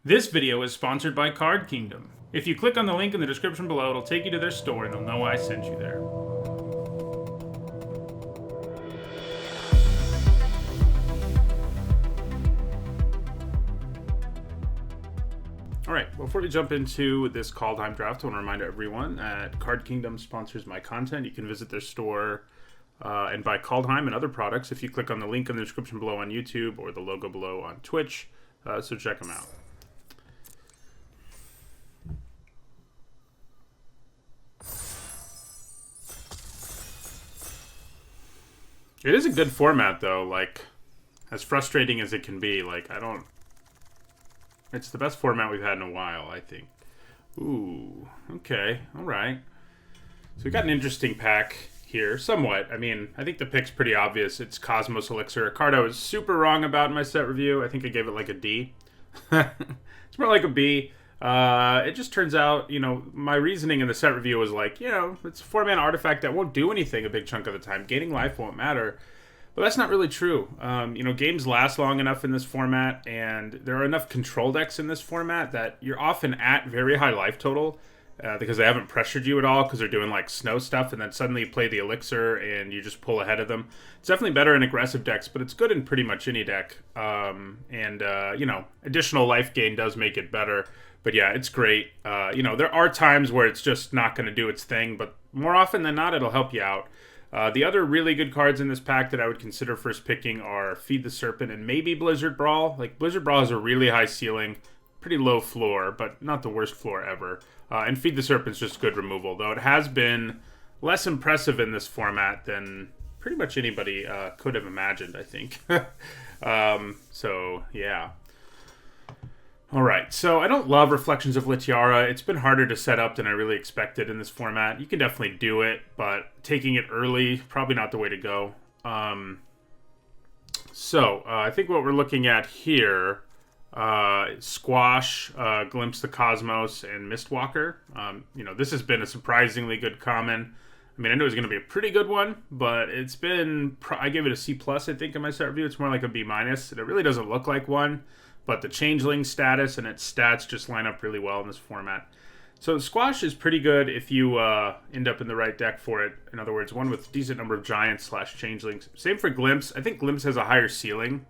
This video is sponsored by Card Kingdom. If you click on the link in the description below, it'll take you to their store and they'll know I sent you there. Alright, before we jump into this Kaldheim draft, I want to remind everyone that Card Kingdom sponsors my content. You can visit their store and buy Kaldheim and other products if you click on the link in the description below on YouTube or the logo below on Twitch. So check them out. It is a good format, though, like, as frustrating as it can be. Like, it's the best format we've had in a while, I think. Ooh, okay, alright. So we got an interesting pack here, somewhat. I mean, I think the pick's pretty obvious. It's Cosmos Elixir, a card I was super wrong about in my set review. I think I gave it like a D. It's more like a B. It just turns out, you know, my reasoning in the set review was like, you know, it's a 4-mana artifact that won't do anything a big chunk of the time. Gaining life won't matter. But that's not really true. You know, games last long enough in this format, and there are enough control decks in this format that you're often at very high life total because they haven't pressured you at all because they're doing like snow stuff, and then suddenly you play the Elixir and you just pull ahead of them. It's definitely better in aggressive decks, but it's good in pretty much any deck. You know, additional life gain does make it better. But yeah, it's great. You know, there are times where it's just not going to do its thing, but more often than not, it'll help you out. The other really good cards in this pack that I would consider first picking are Feed the Serpent and maybe Blizzard Brawl. Like, Blizzard Brawl has a really high ceiling, pretty low floor, but not the worst floor ever. And Feed the Serpent's just good removal, though it has been less impressive in this format than pretty much anybody could have imagined, I think. So, yeah. Alright, so I don't love Reflections of Litiara. It's been harder to set up than I really expected in this format. You can definitely do it, but taking it early, probably not the way to go. I think what we're looking at here, Squash, Glimpse the Cosmos, and Mistwalker. You know, this has been a surprisingly good common. I mean, I knew it was going to be a pretty good one, but it's been, I gave it a C+, I think, in my set review. It's more like a B-. It really doesn't look like one. But the Changeling status and its stats just line up really well in this format. So Squash is pretty good if you end up in the right deck for it. In other words, one with a decent number of Giants / Changelings. Same for Glimpse. I think Glimpse has a higher ceiling.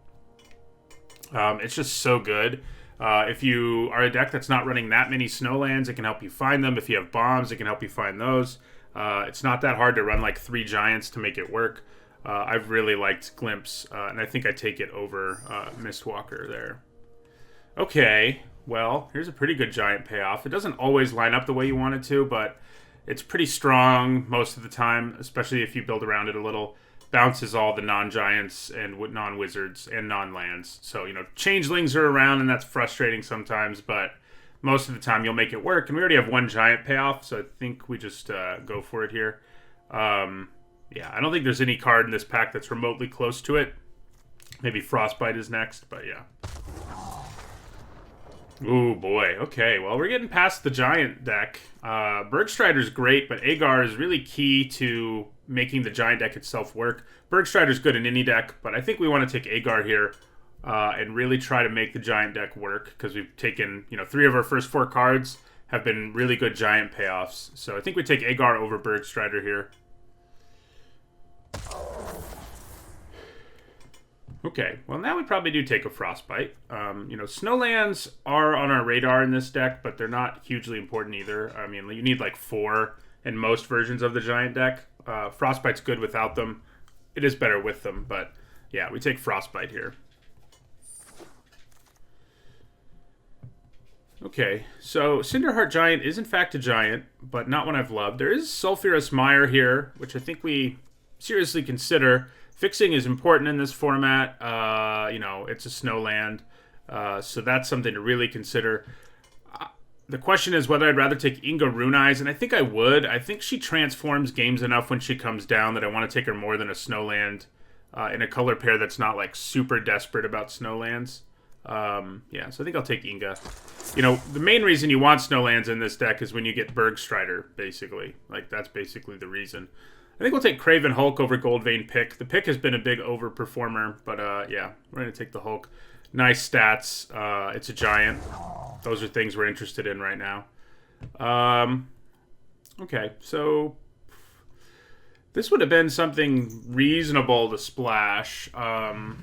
It's just so good. If you are a deck that's not running that many Snowlands, it can help you find them. If you have bombs, it can help you find those. It's not that hard to run like 3 Giants to make it work. I've really liked Glimpse, and I think I take it over Mistwalker there. Okay, well, here's a pretty good giant payoff. It doesn't always line up the way you want it to, but it's pretty strong most of the time, especially if you build around it a little. Bounces all the non-giants and non-wizards and non-lands. So, you know, changelings are around, and that's frustrating sometimes, but most of the time you'll make it work. And we already have 1 giant payoff, so I think we just go for it here. Yeah, I don't think there's any card in this pack that's remotely close to it. Maybe Frostbite is next, but yeah. Ooh, boy. Okay, well, we're getting past the giant deck. Bergstrider's great, but Agar is really key to making the giant deck itself work. Bergstrider's good in any deck, but I think we want to take Agar here and really try to make the giant deck work, because we've taken, you know, 3 of our first 4 cards have been really good giant payoffs. So I think we take Agar over Bergstrider here. Okay, well, now we probably do take a Frostbite. You know, Snowlands are on our radar in this deck, but they're not hugely important either. I mean, you need like 4 in most versions of the giant deck. Frostbite's good without them. It is better with them, but yeah, we take Frostbite here. Okay, so Cinderheart Giant is in fact a giant, but not one I've loved. There is Sulphurous Mire here, which I think we seriously consider. Fixing is important in this format. You know, it's a snowland, so that's something to really consider. The question is whether I'd rather take Inga Runeyes, and I think I would. I think she transforms games enough when she comes down that I want to take her more than a snowland in a color pair that's not like super desperate about snowlands. Yeah, so I think I'll take Inga. You know, the main reason you want snowlands in this deck is when you get Bergstrider, basically. Like, that's basically the reason. I think we'll take Craven Hulk over Goldvein Pick. The Pick has been a big overperformer, but yeah, we're going to take the Hulk. Nice stats. It's a giant. those are things we're interested in right now. Okay, so this would have been something reasonable to splash. I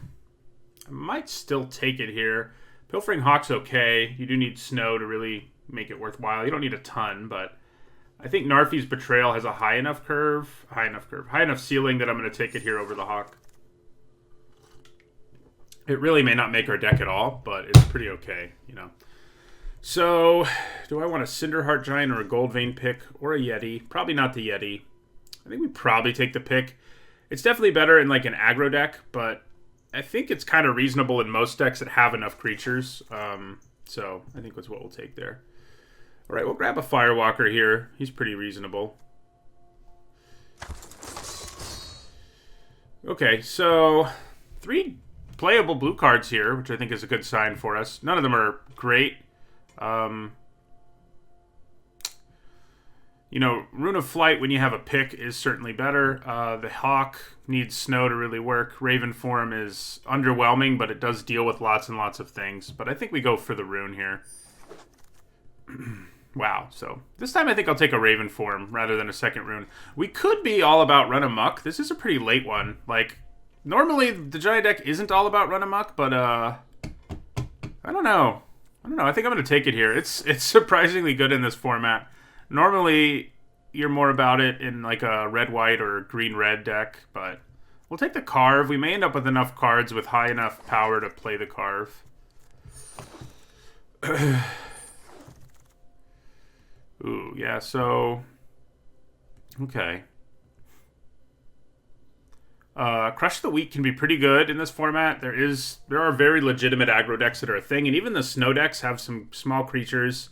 might still take it here. Pilfering Hawk's okay. You do need snow to really make it worthwhile. You don't need a ton, but I think Narfi's Betrayal has a high enough ceiling that I'm going to take it here over the Hawk. It really may not make our deck at all, but it's pretty okay, you know. So, do I want a Cinderheart Giant or a Goldvein pick or a Yeti? Probably not the Yeti. I think we probably take the pick. It's definitely better in like an aggro deck, but I think it's kind of reasonable in most decks that have enough creatures. So I think that's what we'll take there. All right, we'll grab a Firewalker here. He's pretty reasonable. Okay, so 3 playable blue cards here, which I think is a good sign for us. None of them are great. You know, Rune of Flight, when you have a pick, is certainly better. The Hawk needs snow to really work. Raven form is underwhelming, but it does deal with lots and lots of things. But I think we go for the Rune here. Wow, so this time I think I'll take a Raven form rather than a second Rune. We could be all about Run Amok. This is a pretty late one. Like, normally the Giant deck isn't all about Run Amok, but I don't know. I think I'm going to take it here. It's surprisingly good in this format. Normally, you're more about it in like a red-white or green-red deck, but we'll take the Carve. We may end up with enough cards with high enough power to play the Carve. Ooh, yeah, so... Okay. Crush the Weak can be pretty good in this format. There are very legitimate aggro decks that are a thing, and even the snow decks have some small creatures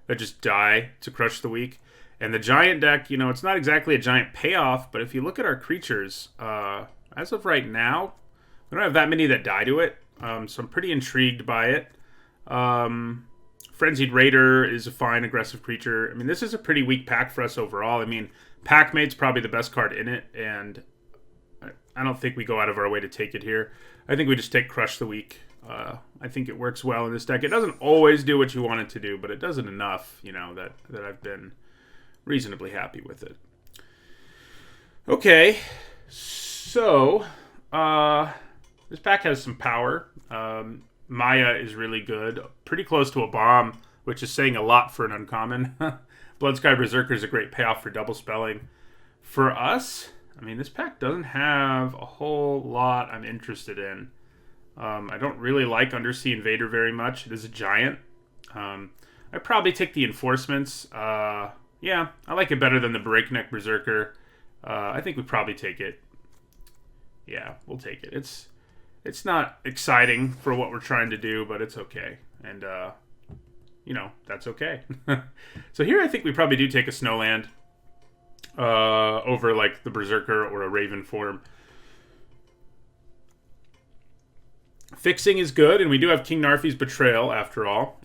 that just die to Crush the Weak. And the Giant deck, you know, it's not exactly a giant payoff, but if you look at our creatures, as of right now, we don't have that many that die to it, so I'm pretty intrigued by it. Frenzied Raider is a fine aggressive creature. I mean, this is a pretty weak pack for us overall. I mean, Packmate's probably the best card in it, and I don't think we go out of our way to take it here. I think we just take Crush the Weak. I think it works well in this deck. It doesn't always do what you want it to do, but it does it enough, you know, that I've been reasonably happy with it. Okay, so this pack has some power. Maya is really good. Pretty close to a bomb, which is saying a lot for an uncommon. Bloodsky Berserker is a great payoff for double spelling. For us, I mean, this pack doesn't have a whole lot I'm interested in. I don't really like Undersea Invader very much. It is a giant. I'd probably take the Enforcements. Yeah, I like it better than the Breakneck Berserker. I think we'd probably take it. Yeah, we'll take it. It's not exciting for what we're trying to do, but it's okay. And, you know, that's okay. So here I think we probably do take a Snowland over, like, the Berserker or a Raven form. Fixing is good, and we do have King Narfi's Betrayal, after all.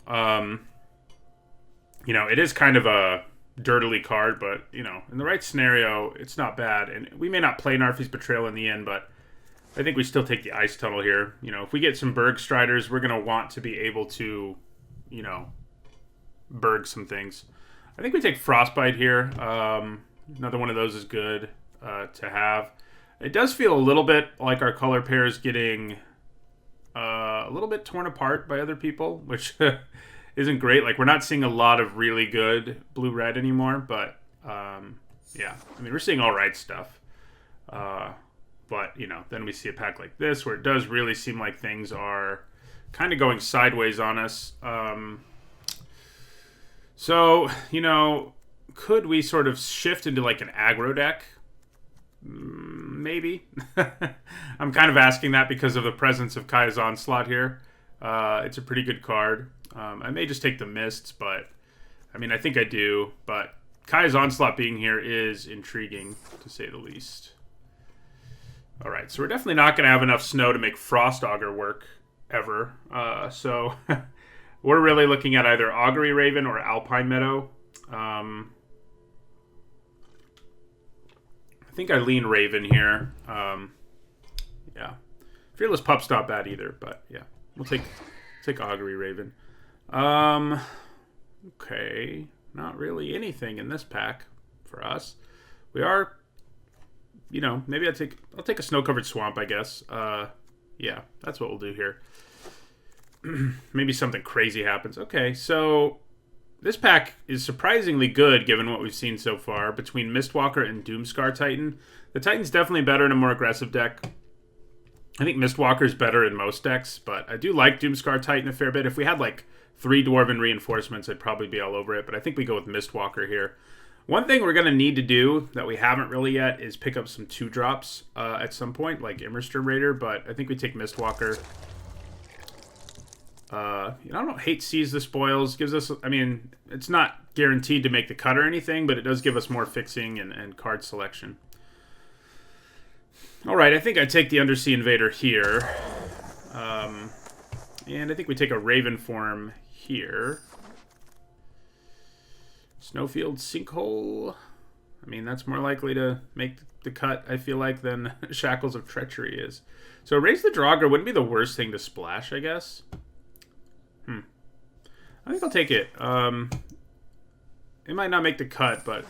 You know, it is kind of a dirtily card, but, you know, in the right scenario, it's not bad. And we may not play Narfi's Betrayal in the end, but I think we still take the Ice Tunnel here. You know, if we get some Berg Striders, we're going to want to be able to, you know, Berg some things. I think we take Frostbite here. Another one of those is good to have. It does feel a little bit like our color pair is getting a little bit torn apart by other people, which isn't great. Like, we're not seeing a lot of really good blue-red anymore, but yeah. I mean, we're seeing all right stuff. But, you know, then we see a pack like this where it does really seem like things are kind of going sideways on us. So, you know, could we sort of shift into like an aggro deck? Maybe. I'm kind of asking that because of the presence of Kaya's Onslaught here. It's a pretty good card. I may just take the Mists, but I mean, I think I do. But Kaya's Onslaught being here is intriguing, to say the least. All right, so we're definitely not going to have enough snow to make Frost Augur work ever. So we're really looking at either Augury Raven or Alpine Meadow. I think I lean Raven here. Yeah. Fearless Pup's not bad either, but yeah. We'll take Augury Raven. Okay. Not really anything in this pack for us. We are, you know, maybe I'll take a snow-covered swamp, I guess. Yeah, that's what we'll do here. Maybe something crazy happens. Okay, so this pack is surprisingly good given what we've seen so far between Mistwalker and Doomscar Titan. The Titan's definitely better in a more aggressive deck. I think Mistwalker's better in most decks, but I do like Doomscar Titan a fair bit. If we had like 3 Dwarven reinforcements, I'd probably be all over it, but I think we go with Mistwalker here. One thing we're going to need to do that we haven't really yet is pick up some 2-drops at some point, like Immersturm Raider, but I think we take Mistwalker. I don't hate Seize the Spoils. Gives us, I mean, it's not guaranteed to make the cut or anything, but it does give us more fixing and card selection. Alright, I think I take the Undersea Invader here. And I think we take a Raven form here. Snowfield Sinkhole. I mean, that's more likely to make the cut, I feel like, than Shackles of Treachery is. So Raise the Draugr wouldn't be the worst thing to splash, I guess. I think I'll take it. It might not make the cut, but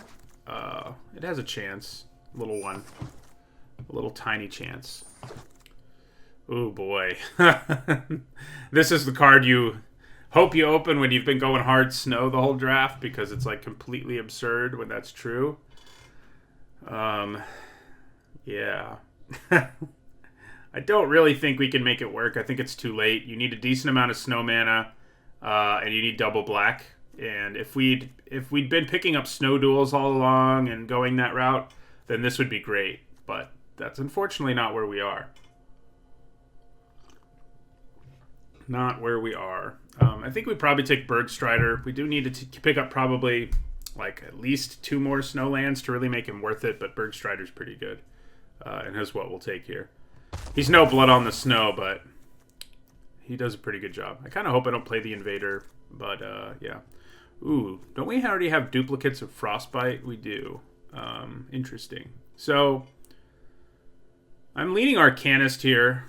it has a chance. A little one. A little tiny chance. Oh boy. This is the card you hope you open when you've been going hard snow the whole draft, because it's like completely absurd when that's true. Yeah. I don't really think we can make it work. I think it's too late. You need a decent amount of snow mana, and you need double black. And if we'd been picking up snow duels all along and going that route, then this would be great. But that's unfortunately not where we are. Not where we are. I think we probably take Bergstrider. We do need to pick up probably like at least 2 more snowlands to really make him worth it, but Bergstrider's pretty good. And is what we'll take here. He's no blood on the snow, but he does a pretty good job. I kind of hope I don't play the Invader, but yeah. Ooh, don't we already have duplicates of Frostbite? We do. Interesting. So I'm leaning Arcanist here.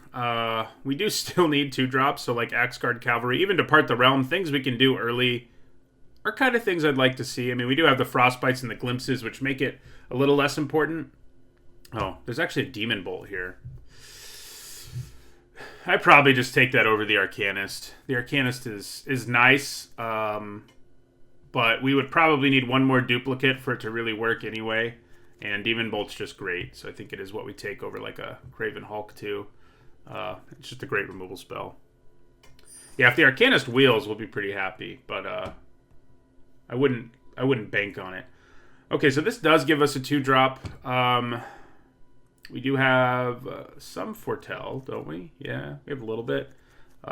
We do still need 2-drops, so like Axguard Cavalry, even Depart the Realm, things we can do early are kind of things I'd like to see. I mean, we do have the Frostbites and the Glimpses, which make it a little less important. Oh, there's actually a Demon Bolt here. I'd probably just take that over the Arcanist. The Arcanist is nice, but we would probably need 1 more duplicate for it to really work anyway. And Demon Bolt's just great, so I think it is what we take over like a Craven Hulk too. It's just a great removal spell. Yeah, if the Arcanist wheels, we'll be pretty happy, but I wouldn't bank on it. Okay, so this does give us a 2-drop. We do have some Foretell, don't we? Yeah, we have a little bit. We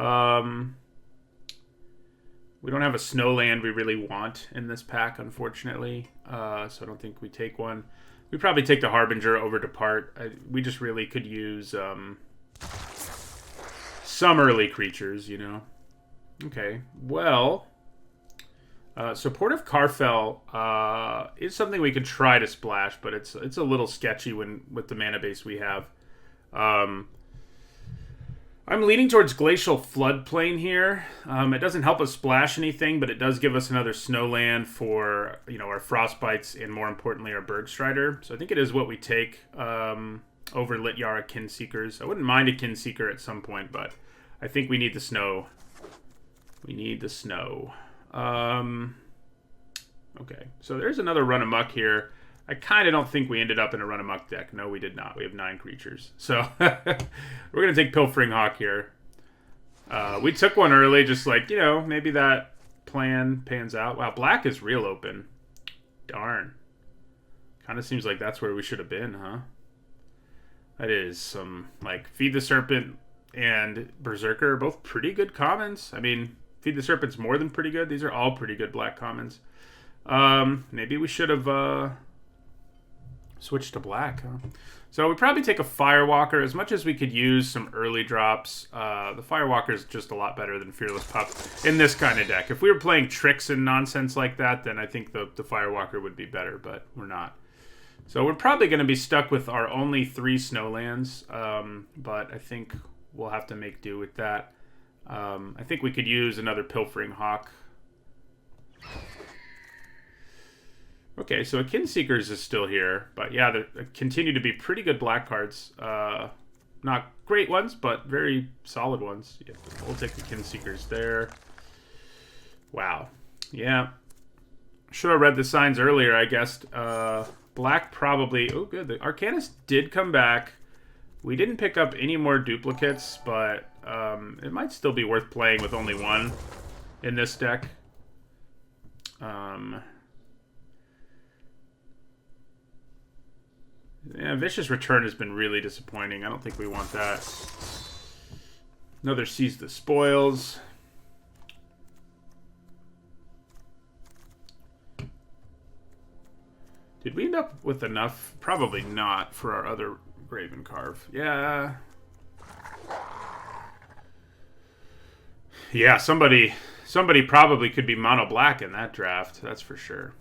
don't have a Snowland we really want in this pack, unfortunately. So I don't think we take one. We probably take the Harbinger over Depart. We just really could use some early creatures, you know. Okay, well, Supportive Carfell is something we could try to splash, but it's a little sketchy with the mana base we have. I'm leaning towards Glacial Floodplain here. It doesn't help us splash anything, but it does give us another Snowland for, you know, our Frostbites and, more importantly, our Bergstrider. So I think it is what we take over Lityara Kinseekers. I wouldn't mind a Kinseeker at some point, but I think we need the snow. We need the snow. Okay, so there's another Run Amok here. I kind of don't think we ended up in a Run Amok deck. No, we did not. We have 9 creatures. So we're going to take Pilfering Hawk here. We took one early, just like, you know, maybe that plan pans out. Wow, black is real open. Darn. Kind of seems like that's where we should have been, huh? That is some, like, Feed the Serpent and Berserker are both pretty good commons. I mean, Feed the Serpent's more than pretty good. These are all pretty good black commons. Maybe we should have switched to black, huh? So we probably take a Firewalker. As much as we could use some early drops, the Firewalker is just a lot better than Fearless Pup in this kind of deck. If we were playing tricks and nonsense like that, then I think the Firewalker would be better, but we're not. So we're probably going to be stuck with our only 3 Snowlands, but I think we'll have to make do with that. I think we could use another Pilfering Hawk. Okay, so Akin Seekers is still here. But yeah, there continue to be pretty good black cards. Not great ones, but very solid ones. Yeah, we'll take the Akin Seekers there. Wow. Yeah. Should have read the signs earlier, I guess. Black probably... Oh, good. The Arcanist did come back. We didn't pick up any more duplicates, but it might still be worth playing with only one in this deck. Yeah, Vicious Return has been really disappointing. I don't think we want that. Another Seize the Spoils. Did we end up with enough? Probably not for our other Graven Carve. Yeah. Yeah, somebody probably could be mono black in that draft. That's for sure.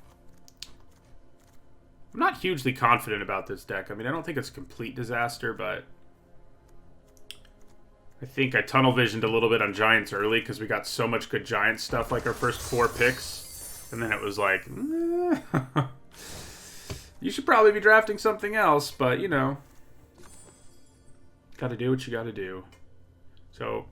I'm not hugely confident about this deck. I mean, I don't think it's a complete disaster, but I think I tunnel visioned a little bit on Giants early because we got so much good Giant stuff, like our first 4 picks, and then it was like, you should probably be drafting something else, but you know, gotta do what you gotta do. So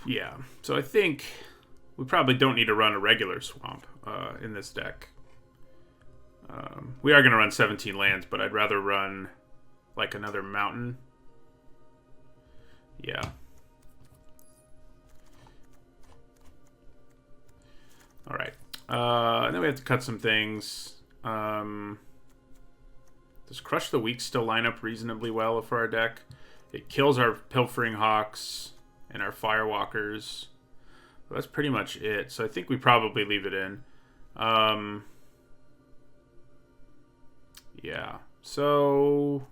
yeah, so I think we probably don't need to run a regular swamp in this deck. We are going to run 17 lands, but I'd rather run like another mountain. Yeah. All right. And then we have to cut some things. Does Crush the Weak still line up reasonably well for our deck? It kills our Pilfering Hawks and our Firewalkers. Well, that's pretty much it. So I think we probably leave it in. Yeah. So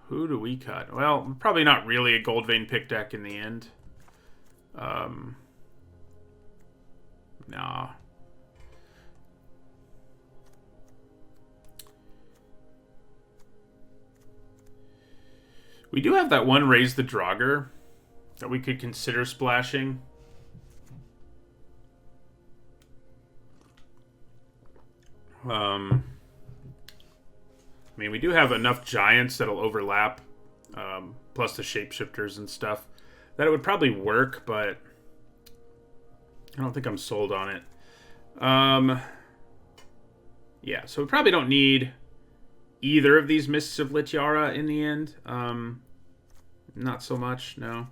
who do we cut? Well, probably not really a Goldvein pick deck in the end. Nah. We do have that one Raise the Draugr that we could consider splashing. I mean, we do have enough Giants that'll overlap, plus the Shapeshifters and stuff, that it would probably work, but I don't think I'm sold on it. Yeah, so we probably don't need either of these Mists of Litiara in the end. Not so much, no.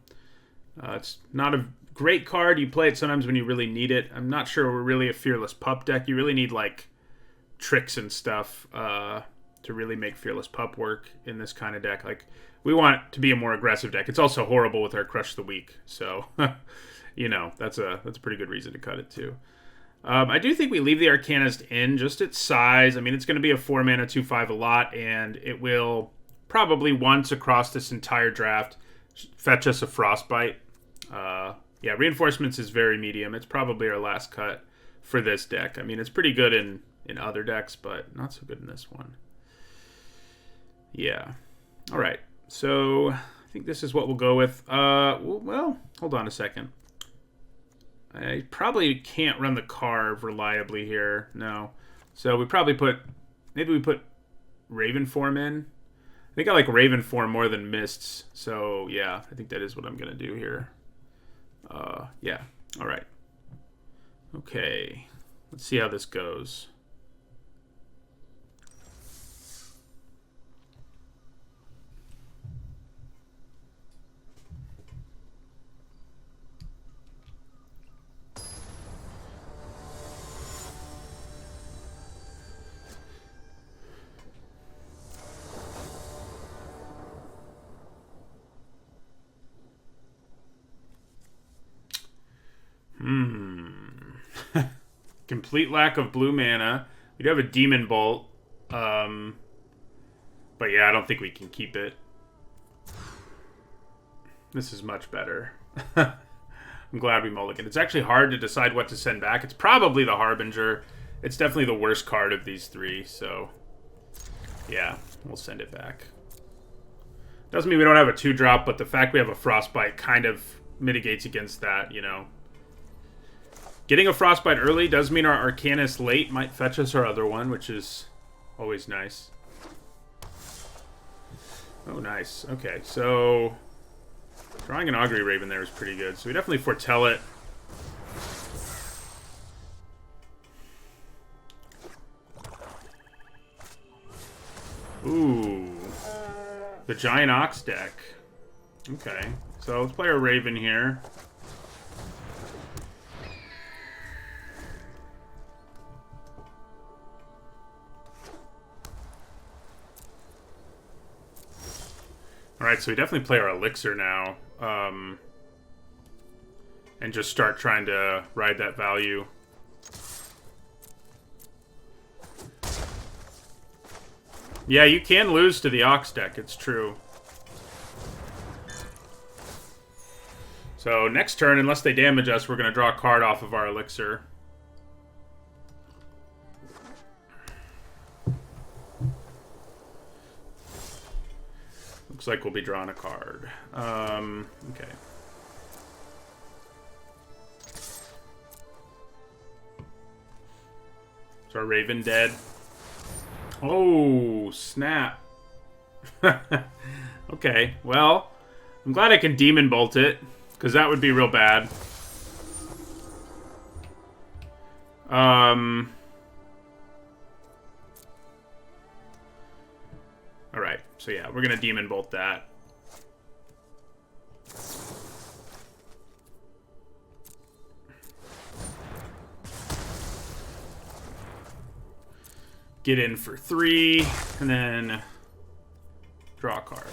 It's not a great card. You play it sometimes when you really need it. I'm not sure we're really a Fearless Pup deck. You really need, like, tricks and stuff to really make Fearless Pup work in this kind of deck. Like, we want it to be a more aggressive deck. It's also horrible with our Crush the Weak. So, you know, that's a pretty good reason to cut it, too. I do think we leave the Arcanist in, just its size. I mean, it's going to be a 4-mana 2/5 a lot, and it will probably once across this entire draft fetch us a Frostbite. Yeah, Reinforcements is very medium. It's probably our last cut for this deck. I mean, it's pretty good in other decks, but not so good in this one. Yeah. All right. So I think this is what we'll go with. Well, hold on a second. I probably can't run the Carve reliably here. No. So we probably maybe we put Raven Form in. I think I like Raven Form more than Mists. So yeah, I think that is what I'm going to do here. Yeah. All right. Okay. Let's see how this goes. Complete lack of blue mana. We do have a Demon Bolt. But yeah, I don't think we can keep it. This is much better. I'm glad we mulliganed. It's actually hard to decide what to send back. It's probably the Harbinger. It's definitely the worst card of these three, so yeah, we'll send it back. Doesn't mean we don't have a 2-drop, but the fact we have a Frostbite kind of mitigates against that, you know. Getting a Frostbite early does mean our Arcanist late might fetch us our other one, which is always nice. Oh, nice. Okay, so drawing an Augury Raven there is pretty good, so we definitely foretell it. Ooh. The Giant Ox deck. Okay. So let's play our Raven here. Alright, so we definitely play our Elixir now. And just start trying to ride that value. Yeah, you can lose to the Ox deck, it's true. So next turn, unless they damage us, we're going to draw a card off of our Elixir. Looks like we'll be drawing a card. Okay. So our Raven dead. Oh, snap. Okay, well, I'm glad I can Demon Bolt it, because that would be real bad. Alright, so yeah, we're gonna Demon Bolt that. Get in for 3, and then draw a card.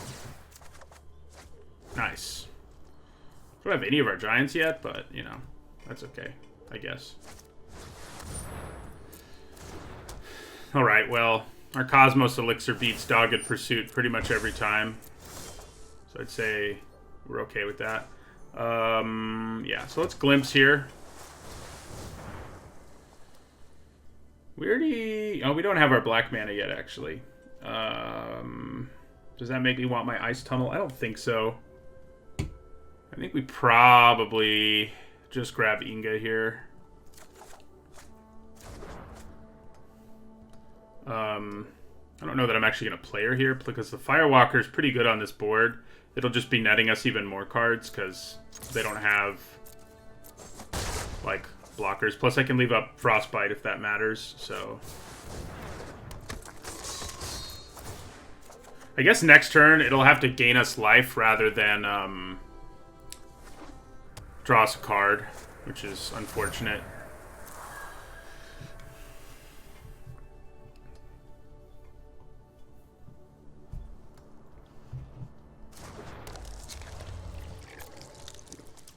Nice. We don't have any of our giants yet, but, you know, that's okay, I guess. Alright, well, our Cosmos Elixir beats Dogged Pursuit pretty much every time. So I'd say we're okay with that. Yeah, so let's Glimpse here. We already... Oh, we don't have our black mana yet, actually. Does that make me want my Ice Tunnel? I don't think so. I think we probably just grab Inga here. I don't know that I'm actually going to play her here, because the Firewalker is pretty good on this board. It'll just be netting us even more cards, because they don't have, like, blockers. Plus, I can leave up Frostbite if that matters, so... I guess next turn, it'll have to gain us life rather than, draw us a card, which is unfortunate.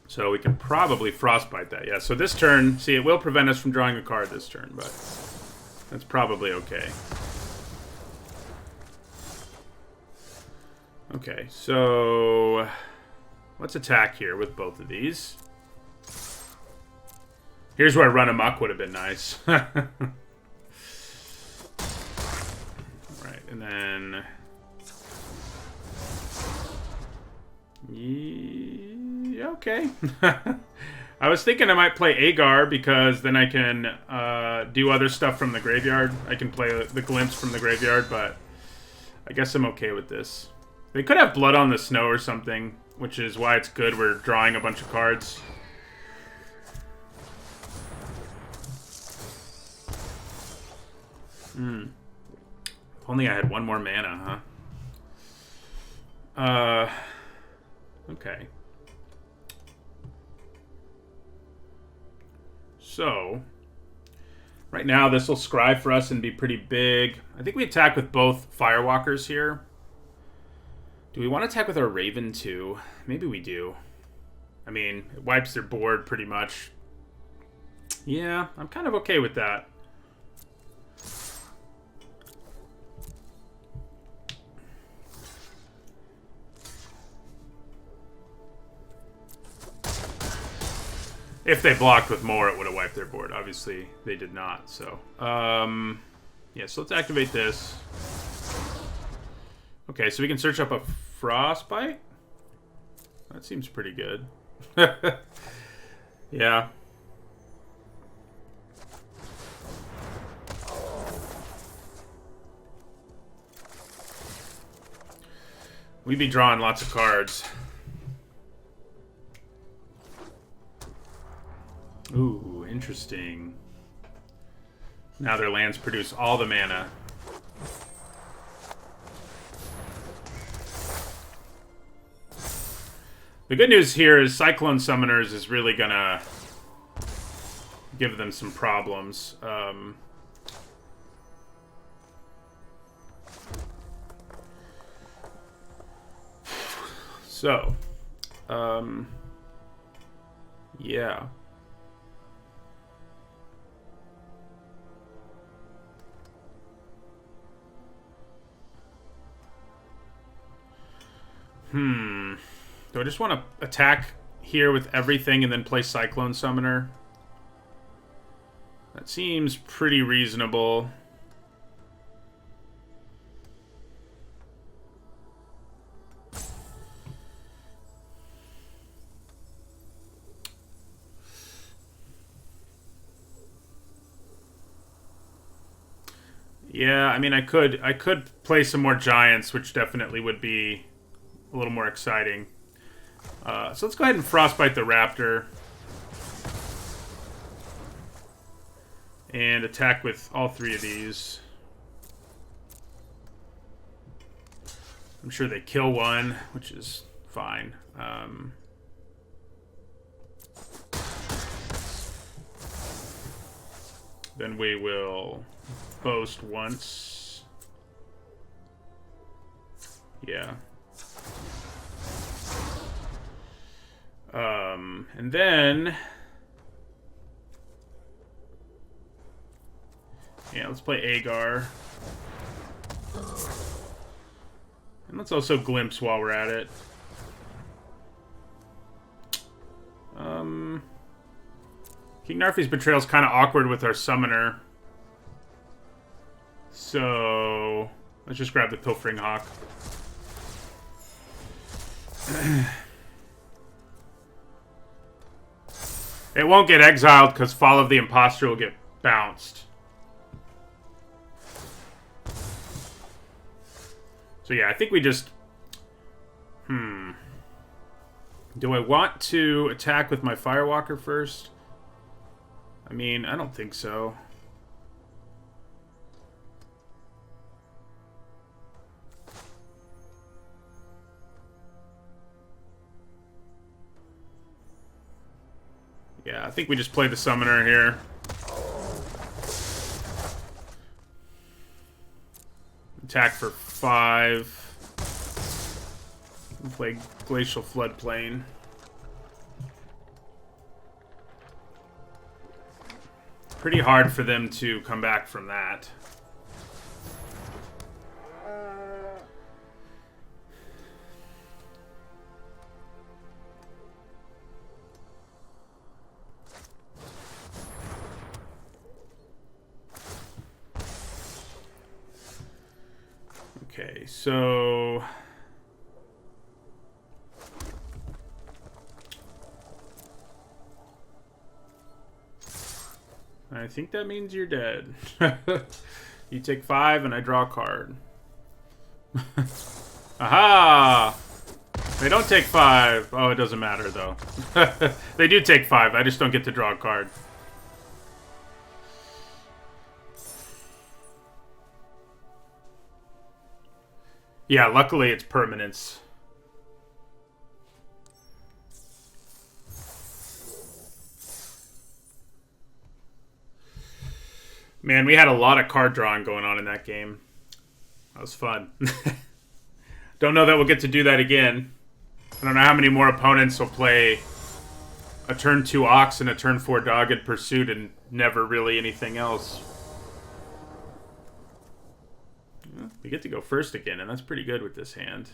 So we can probably Frostbite that. Yeah, so this turn, see, it will prevent us from drawing a card this turn, but that's probably okay. Okay, so let's attack here with both of these. Here's where Run Amok would have been nice. Right, and then... Yeah, okay. I was thinking I might play Agar, because then I can do other stuff from the graveyard. I can play the Glimpse from the graveyard, but I guess I'm okay with this. They could have Blood on the Snow or something, which is why it's good we're drawing a bunch of cards. If only I had one more mana, huh? Okay. So, right now this will scry for us and be pretty big. I think we attack with both Firewalkers here. Do we want to attack with our Raven too? Maybe we do. I mean, it wipes their board pretty much. Yeah, I'm kind of okay with that. If they blocked with more, it would have wiped their board. Obviously, they did not. So, yeah. So let's activate this. Okay, so we can search up a Frostbite. That seems pretty good. Yeah. We'd be drawing lots of cards. Ooh, interesting. Now their lands produce all the mana. The good news here is Cyclone Summoners is really gonna give them some problems. Yeah. Do I just want to attack here with everything and then play Cyclone Summoner? That seems pretty reasonable. Yeah, I mean, I could play some more Giants, which definitely would be a little more exciting. So let's go ahead and Frostbite the Raptor. And attack with all three of these. I'm sure they kill one, which is fine. Then we will boast once. Yeah. And then... yeah, let's play Agar. And let's also Glimpse while we're at it. King Narfi's Betrayal is kind of awkward with our Summoner. So... let's just grab the Pilfering Hawk. It won't get exiled because Fall of the Imposter will get bounced. So yeah, I think we just... Do I want to attack with my Firewalker first? I mean, I don't think so. Yeah, I think we just play the Summoner here. Attack for 5. And play Glacial Floodplain. Pretty hard for them to come back from that. Okay, so... I think that means you're dead. You take 5 and I draw a card. Aha! They don't take 5. Oh, it doesn't matter, though. They do take 5. I just don't get to draw a card. Yeah, luckily it's permanence. Man, we had a lot of card drawing going on in that game. That was fun. Don't know that we'll get to do that again. I don't know how many more opponents will play a turn 2 Ox and a turn 4 Dogged Pursuit and never really anything else. We get to go first again, and that's pretty good with this hand.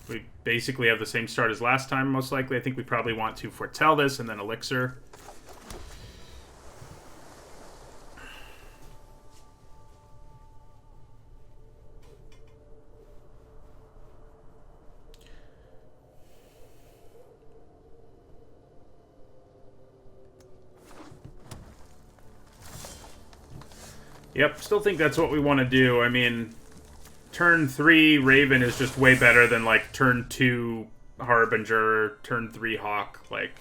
We basically have the same start as last time, most likely. I think we probably want to foretell this and then Elixir. Yep, still think that's what we want to do. I mean, turn 3 Raven is just way better than, like, turn 2 Harbinger, turn 3 Hawk. Like,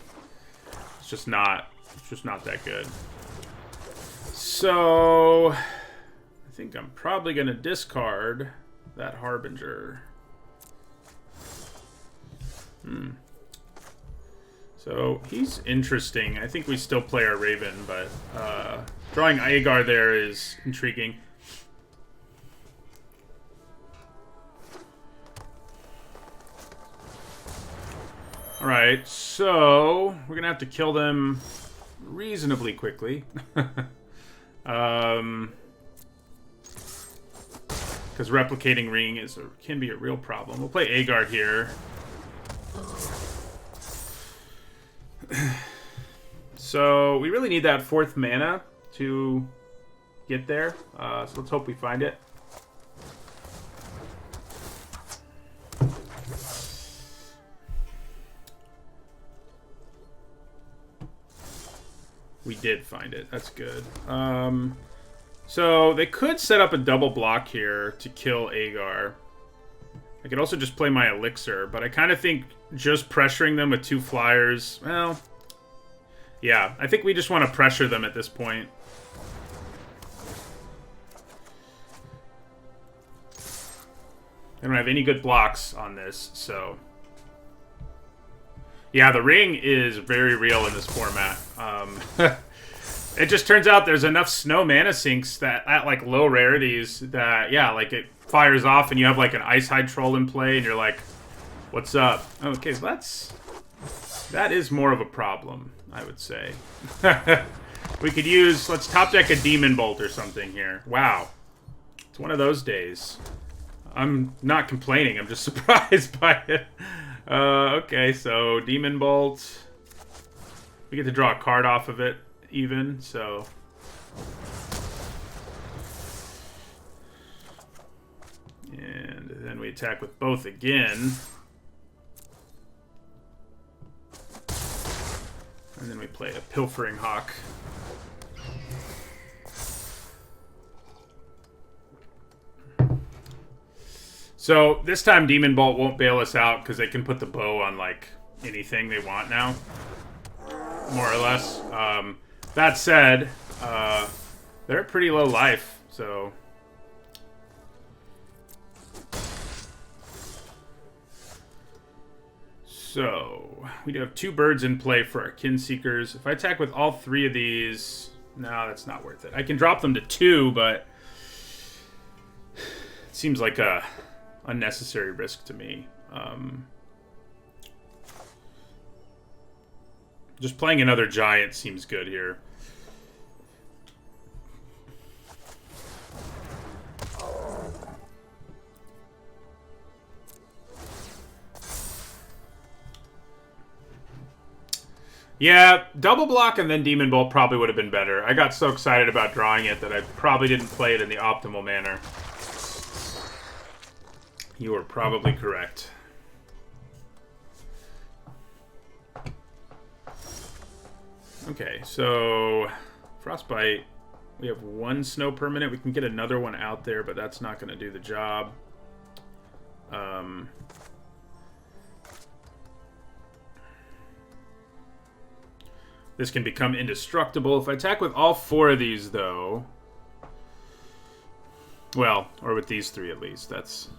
it's just not that good. So, I think I'm probably going to discard that Harbinger. So, he's interesting. I think we still play our Raven, but drawing Aegar there is intriguing. Alright, so we're going to have to kill them reasonably quickly. Because replicating ring can be a real problem. We'll play Aegar here. So we really need that 4th mana to get there. So let's hope we find it. We did find it. That's good. So they could set up a double block here to kill Aegar. I could also just play my Elixir, but I kind of think just pressuring them with 2 flyers, well, yeah, I think we just want to pressure them at this point. I don't have any good blocks on this, so... Yeah, the ring is very real in this format. It just turns out there's enough snow mana sinks that at, like, low rarities that, yeah, like, it fires off and you have, like, an Ice Hide Troll in play and you're like, what's up? Okay, so that is more of a problem, I would say. We could use, let's top deck a Demon Bolt or something here. Wow. It's one of those days. I'm not complaining, I'm just surprised by it. Okay, so Demon Bolt. We get to draw a card off of it, even, so... And then we attack with both again. And then we play a Pilfering Hawk. So this time Demon Bolt won't bail us out because they can put the bow on like anything they want now, more or less. That said, they're at pretty low life, so we do have 2 birds in play for our Kinseekers. If I attack with all 3 of these, no, that's not worth it. I can drop them to 2, but it seems like a unnecessary risk to me. Just playing another giant seems good here. Yeah, double block and then Demon Bolt probably would have been better. I got so excited about drawing it that I probably didn't play it in the optimal manner. You are probably correct. Okay, so Frostbite. We have 1 snow permanent. We can get another one out there, but that's not going to do the job. This can become indestructible. If I attack with all 4 of these, though... Well, or with these 3 at least. That's...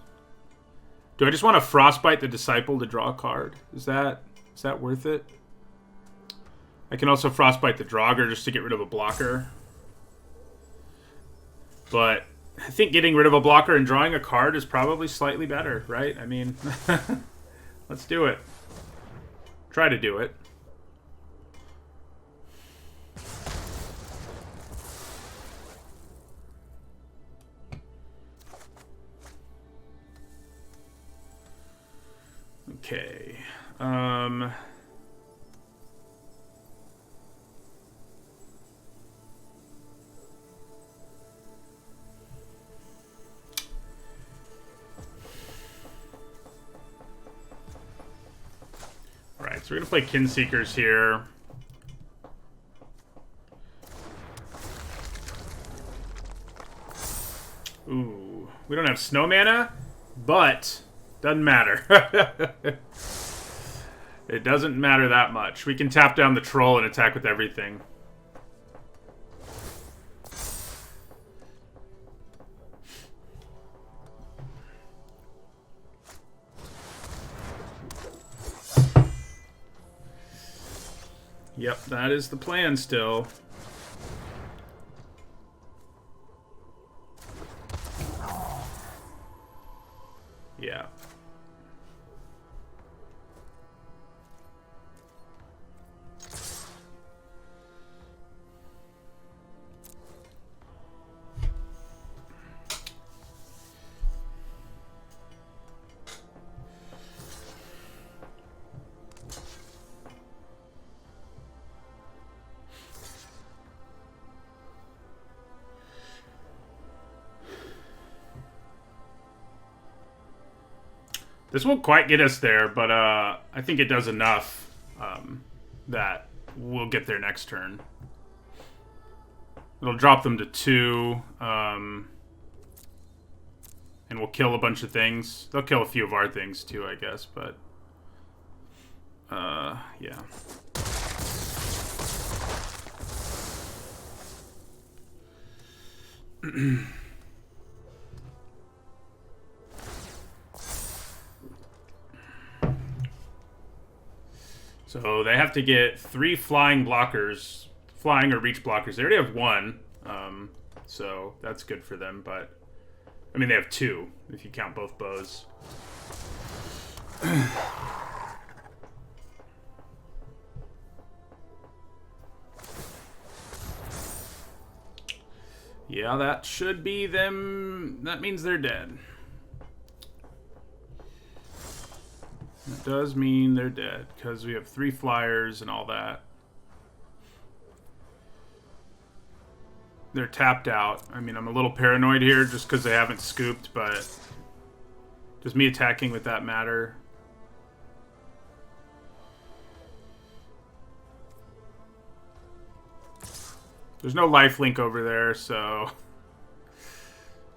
Do I just want to Frostbite the Disciple to draw a card? Is that worth it? I can also Frostbite the Draugr just to get rid of a blocker. But I think getting rid of a blocker and drawing a card is probably slightly better, right? I mean, let's do it. Try to do it. Okay. Alright, so we're gonna play Kinseekers here. Ooh, we don't have snow mana, but doesn't matter. It doesn't matter that much. We can tap down the troll and attack with everything. Yep, that is the plan still. Yeah. This won't quite get us there, but I think it does enough that we'll get there next turn. It'll drop them to 2, and we'll kill a bunch of things. They'll kill a few of our things too, I guess, but yeah. So they have to get 3 flying blockers, flying or reach blockers. They already have 1, so that's good for them. But I mean, they have 2 if you count both bows. Yeah, that should be them. That means they're dead. That does mean they're dead, because we have 3 flyers and all that. They're tapped out. I mean, I'm a little paranoid here just because they haven't scooped, but does me attacking with that matter? There's no lifelink over there, so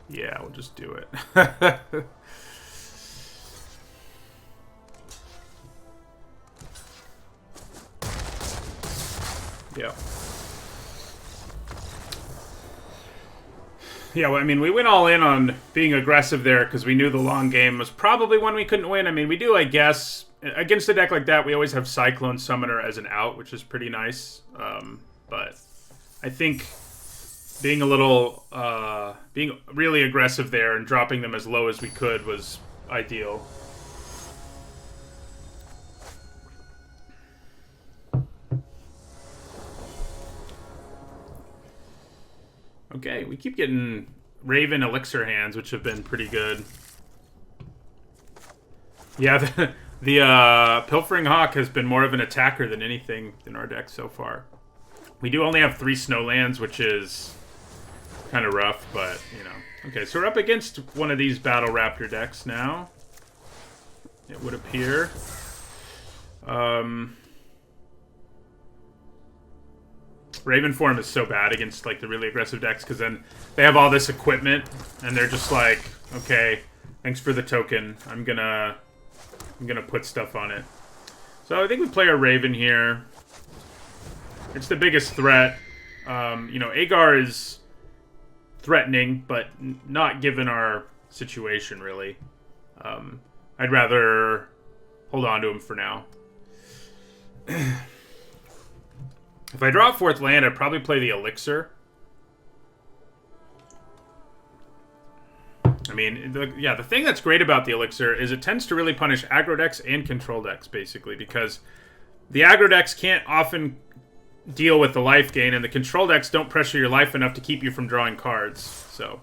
yeah, we'll just do it. Yeah. Yeah, well, I mean, we went all in on being aggressive there because we knew the long game was probably one we couldn't win. I mean, we do, I guess, against a deck like that, we always have Cyclone Summoner as an out, which is pretty nice. But I think being a little, being really aggressive there and dropping them as low as we could was ideal. Okay, we keep getting Raven Elixir hands, which have been pretty good. Yeah, the Pilfering Hawk has been more of an attacker than anything in our deck so far. We do only have 3 Snowlands, which is kind of rough, but, you know. Okay, so we're up against one of these Battle Raptor decks now. It would appear. Raven form is so bad against like the really aggressive decks because then they have all this equipment and they're just like, okay, thanks for the token. I'm gonna put stuff on it. So I think we play our Raven here. It's the biggest threat. You know, Agar is threatening, but not given our situation really. I'd rather hold on to him for now. If I draw a 4th land, I'd probably play the Elixir. I mean, the thing that's great about the Elixir is it tends to really punish aggro decks and control decks, basically, because the aggro decks can't often deal with the life gain, and the control decks don't pressure your life enough to keep you from drawing cards. So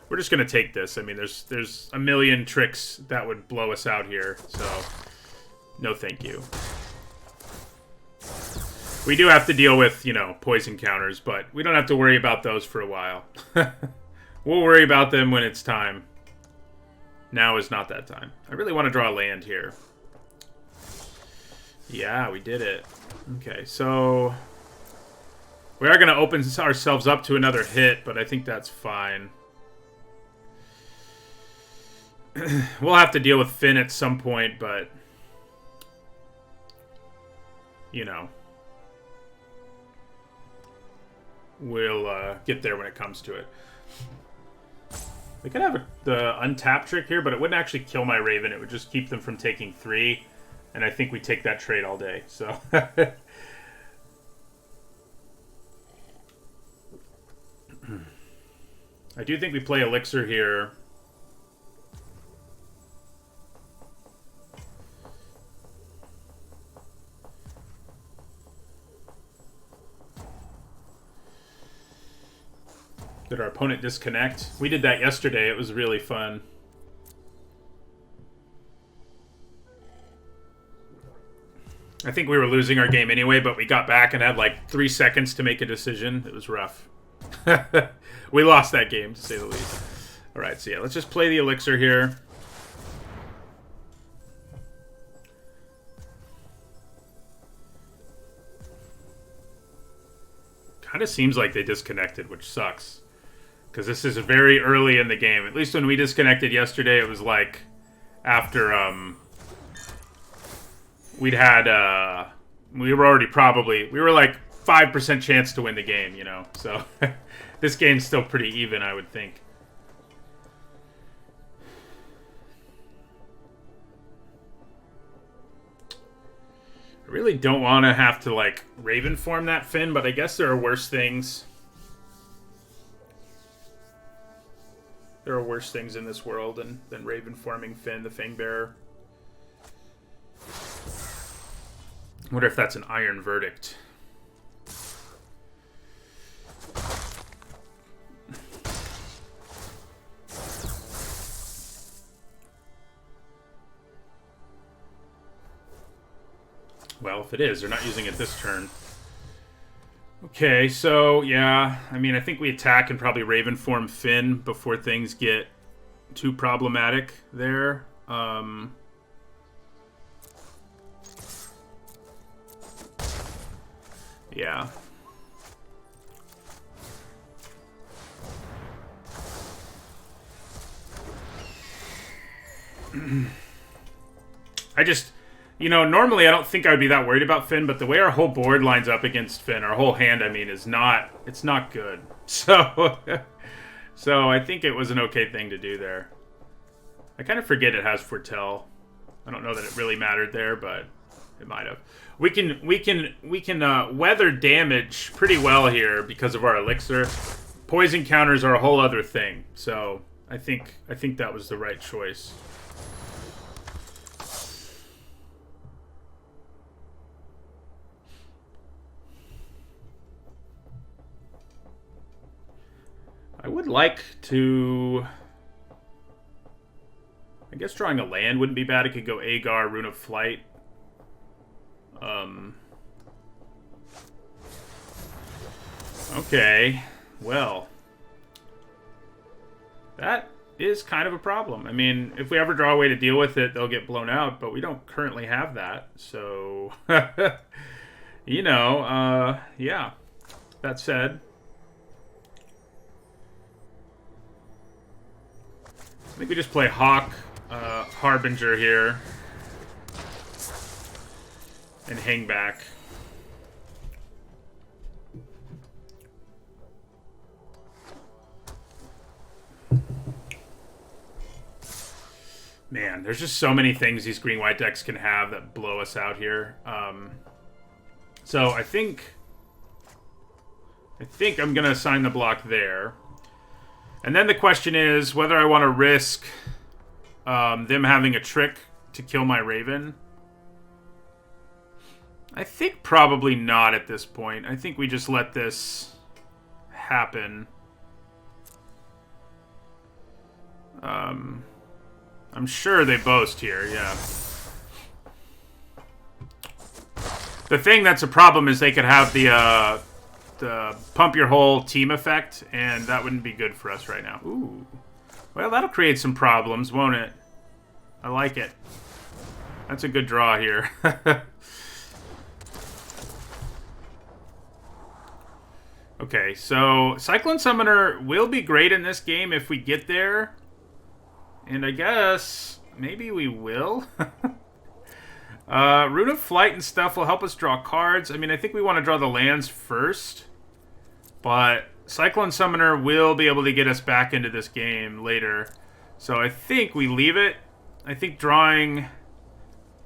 we're just going to take this. I mean, there's a million tricks that would blow us out here, so No thank you. We do have to deal with, you know, poison counters, but we don't have to worry about those for a while. We'll worry about them when it's time. Now is not that time. I really want to draw a land here. Yeah, we did it. Okay, so... we are going to open ourselves up to another hit, but I think that's fine. We'll have to deal with Finn at some point, but... you know. We'll get there when it comes to it. We could have the untap trick here, but it wouldn't actually kill my Raven. It would just keep them from taking 3. And I think we take that trade all day, so... I do think we play Elixir here. Did our opponent disconnect? We did that yesterday. It was really fun. I think we were losing our game anyway, but we got back and had like 3 seconds to make a decision. It was rough. We lost that game, to say the least. Alright, so yeah, let's just play the Elixir here. Kind of seems like they disconnected, which sucks. Because this is very early in the game. At least when we disconnected yesterday, it was like after we'd had we were already we were like 5% chance to win the game, you know. So this game's still pretty even, I would think. I really don't want to have to like Raven form that Finn, but I guess there are worse things. There are worse things in this world than Raven forming Finn, the Fangbearer. I wonder if that's an iron verdict. Well, if it is, they're not using it this turn. Okay, so, yeah. I mean, I think we attack and probably Raven form Finn before things get too problematic there. Yeah. I just... you know, normally I don't think I would be that worried about Finn, but the way our whole board lines up against Finn, our whole hand, I mean, is not... it's not good. So... so I think it was an okay thing to do there. I kind of forget it has Foretell. I don't know that it really mattered there, but it might have. We can weather damage pretty well here because of our Elixir. Poison counters are a whole other thing. So I think that was the right choice. I would like to... I guess drawing a land wouldn't be bad. It could go Agar, Rune of Flight. Okay. Well. That is kind of a problem. I mean, if we ever draw a way to deal with it, they'll get blown out, but we don't currently have that. So, you know, yeah. That said... I think we just play Hawk, Harbinger here. And hang back. Man, there's just so many things these green-white decks can have that blow us out here. So I think I'm going to assign the block there. And then the question is whether I want to risk them having a trick to kill my Raven. I think probably not at this point. I think we just let this happen. I'm sure they boast here, yeah. The thing that's a problem is they could have the pump your whole team effect, and that wouldn't be good for us right now. Ooh. Well, that'll create some problems, won't it? I like it. That's a good draw here. Okay, so Cyclone Summoner will be great in this game if we get there. And I guess maybe we will. Rune of Flight and stuff will help us draw cards. I mean, I think we want to draw the lands first. But Cyclone Summoner will be able to get us back into this game later. So I think we leave it. I think drawing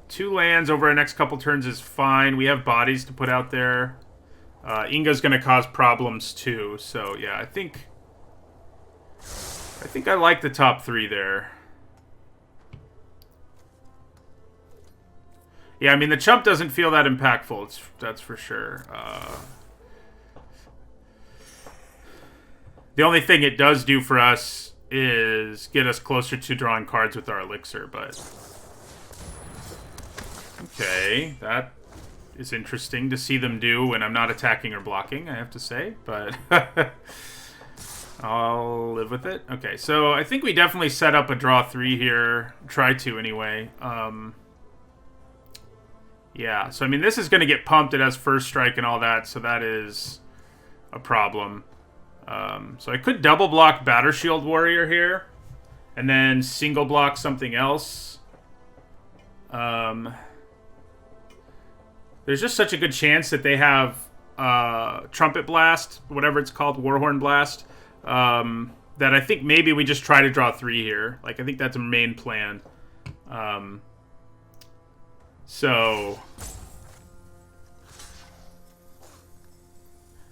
2 lands over our next couple turns is fine. We have bodies to put out there. Inga's going to cause problems too. So yeah, I think I like the top 3 there. Yeah, I mean, the chump doesn't feel that impactful. That's for sure. The only thing it does do for us is get us closer to drawing cards with our elixir, but... Okay, that is interesting to see them do when I'm not attacking or blocking, I have to say, but... I'll live with it. Okay, so I think we definitely set up a draw 3 here. Try to, anyway. Yeah, so I mean, this is going to get pumped. It has first strike and all that, so that is a problem. So I could double block Batter Shield Warrior here, and then single block something else. There's just such a good chance that they have Trumpet Blast, whatever it's called, Warhorn Blast, that I think maybe we just try to draw 3 here. Like, I think that's a main plan. So,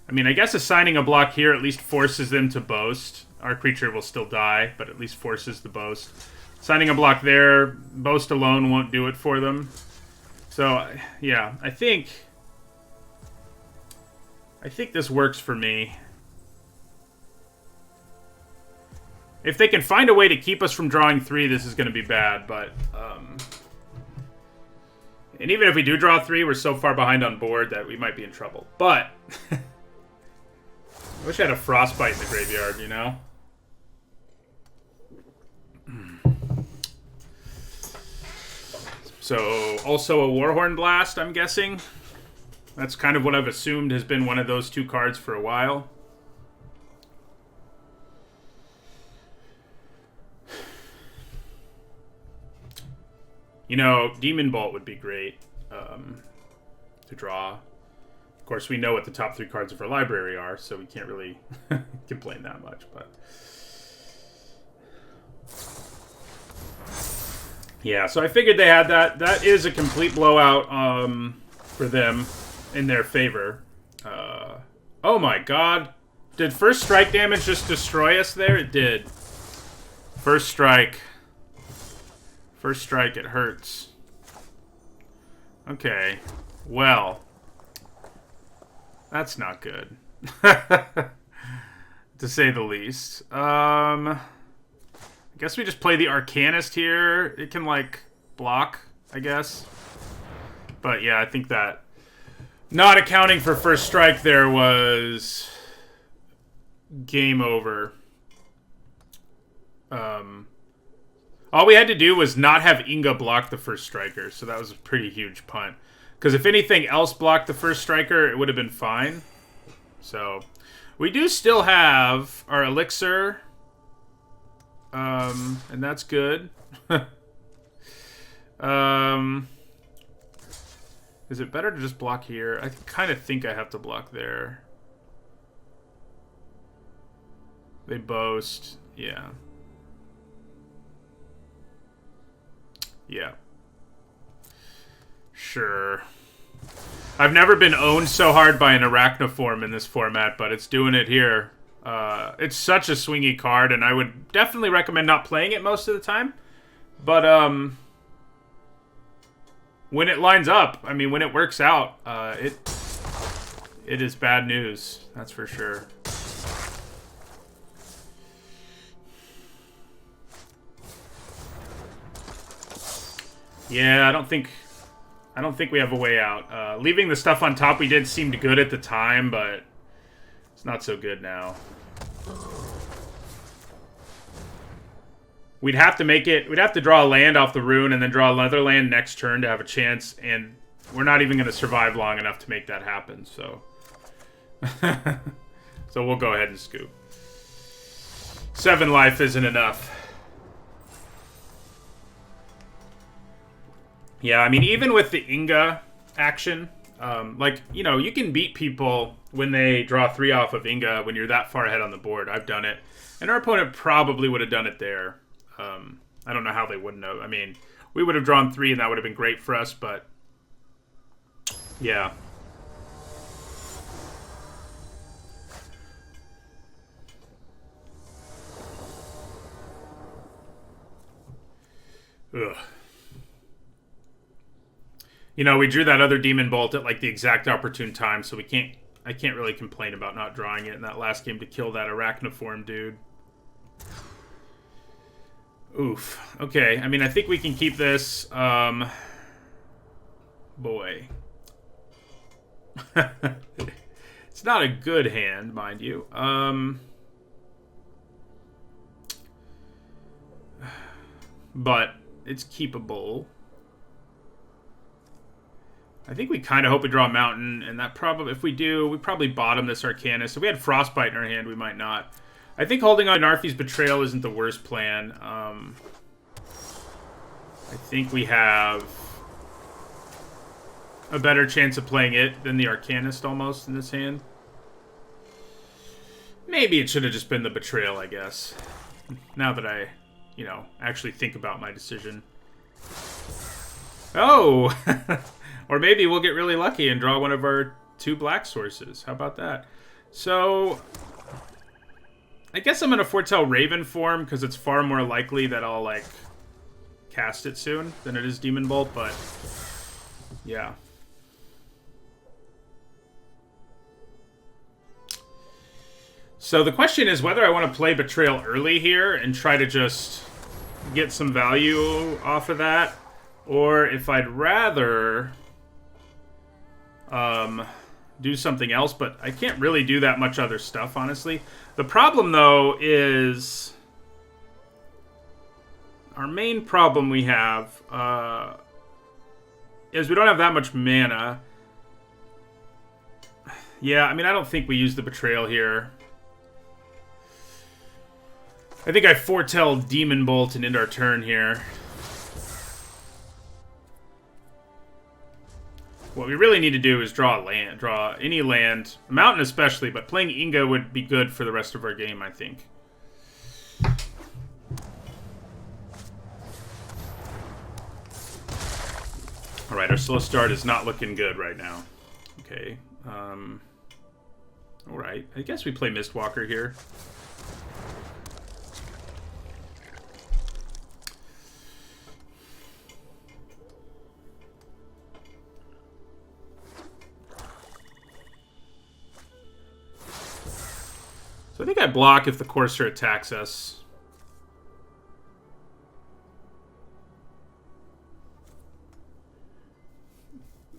I mean, I guess assigning a block here at least forces them to boast. Our creature will still die, but at least forces the boast. Assigning a block there, boast alone won't do it for them. So, yeah, I think this works for me. If they can find a way to keep us from drawing 3, this is going to be bad, but... And even if we do draw 3, we're so far behind on board that we might be in trouble. But... I wish I had a Frostbite in the graveyard, you know? So, also a Warhorn Blast, I'm guessing. That's kind of what I've assumed has been one of those 2 cards for a while. You know, Demon Bolt would be great to draw. Of course, we know what the top 3 cards of our library are, so we can't really complain that much. But yeah, so I figured they had that. That is a complete blowout for them in their favor. Oh my god. Did first strike damage just destroy us there? It did. First strike. First strike, it hurts. Okay. Well. That's not good. To say the least. I guess we just play the Arcanist here. It can, like, block, I guess. But, yeah, I think that not accounting for first strike there was game over. All we had to do was not have Inga block the first striker, so that was a pretty huge punt. Because if anything else blocked the first striker, it would have been fine. So, we do still have our elixir. And that's good. Is it better to just block here? I kind of think I have to block there. They boast. Yeah. Yeah. Sure. I've never been owned so hard by an Arachnoform in this format, but it's doing it here. It's such a swingy card, and I would definitely recommend not playing it most of the time. But, when it lines up, I mean, when it works out, it is bad news. That's for sure. Yeah, I don't think I don't think we have a way out. Leaving the stuff on top we did seemed good at the time, but it's not so good now. We'd have to make it... We'd have to draw a land off the rune and then draw another land next turn to have a chance, and we're not even going to survive long enough to make that happen, so... So we'll go ahead and scoop. 7 life isn't enough. Yeah, I mean, even with the Inga action, like, you know, you can beat people when they draw 3 off of Inga when you're that far ahead on the board. I've done it. And our opponent probably would have done it there. I don't know how they wouldn't have. I mean, we would have drawn 3 and that would have been great for us, but... Yeah. Ugh. You know, we drew that other Demon Bolt at like the exact opportune time, so I can't really complain about not drawing it in that last game to kill that Arachniform dude. Oof. Okay, I mean, I think we can keep this. Boy. It's not a good hand, mind you. But it's keepable. I think we kind of hope we draw a mountain, and that probably, if we do, we probably bottom this Arcanist. If we had Frostbite in our hand, we might not. I think holding on to Narfi's Betrayal isn't the worst plan. I think we have a better chance of playing it than the Arcanist almost in this hand. Maybe it should have just been the Betrayal, I guess. Now that I, you know, actually think about my decision. Oh! Or maybe we'll get really lucky and draw one of our 2 black sources. How about that? So, I guess I'm going to foretell Raven form because it's far more likely that I'll, like, cast it soon than it is Demon Bolt, but yeah. So the question is whether I want to play Betrayal early here and try to just get some value off of that, or if I'd rather do something else, but I can't really do that much other stuff, honestly. The problem, though, is our main problem we have is we don't have that much mana. Yeah, I mean, I don't think we use the Betrayal here. I think I foretell Demon Bolt and end our turn here. What we really need to do is draw a land. Draw any land. A mountain especially, but playing Inga would be good for the rest of our game, I think. Alright, our slow start is not looking good right now. Okay. Alright, I guess we play Mistwalker here. So I think I block if the Courser attacks us.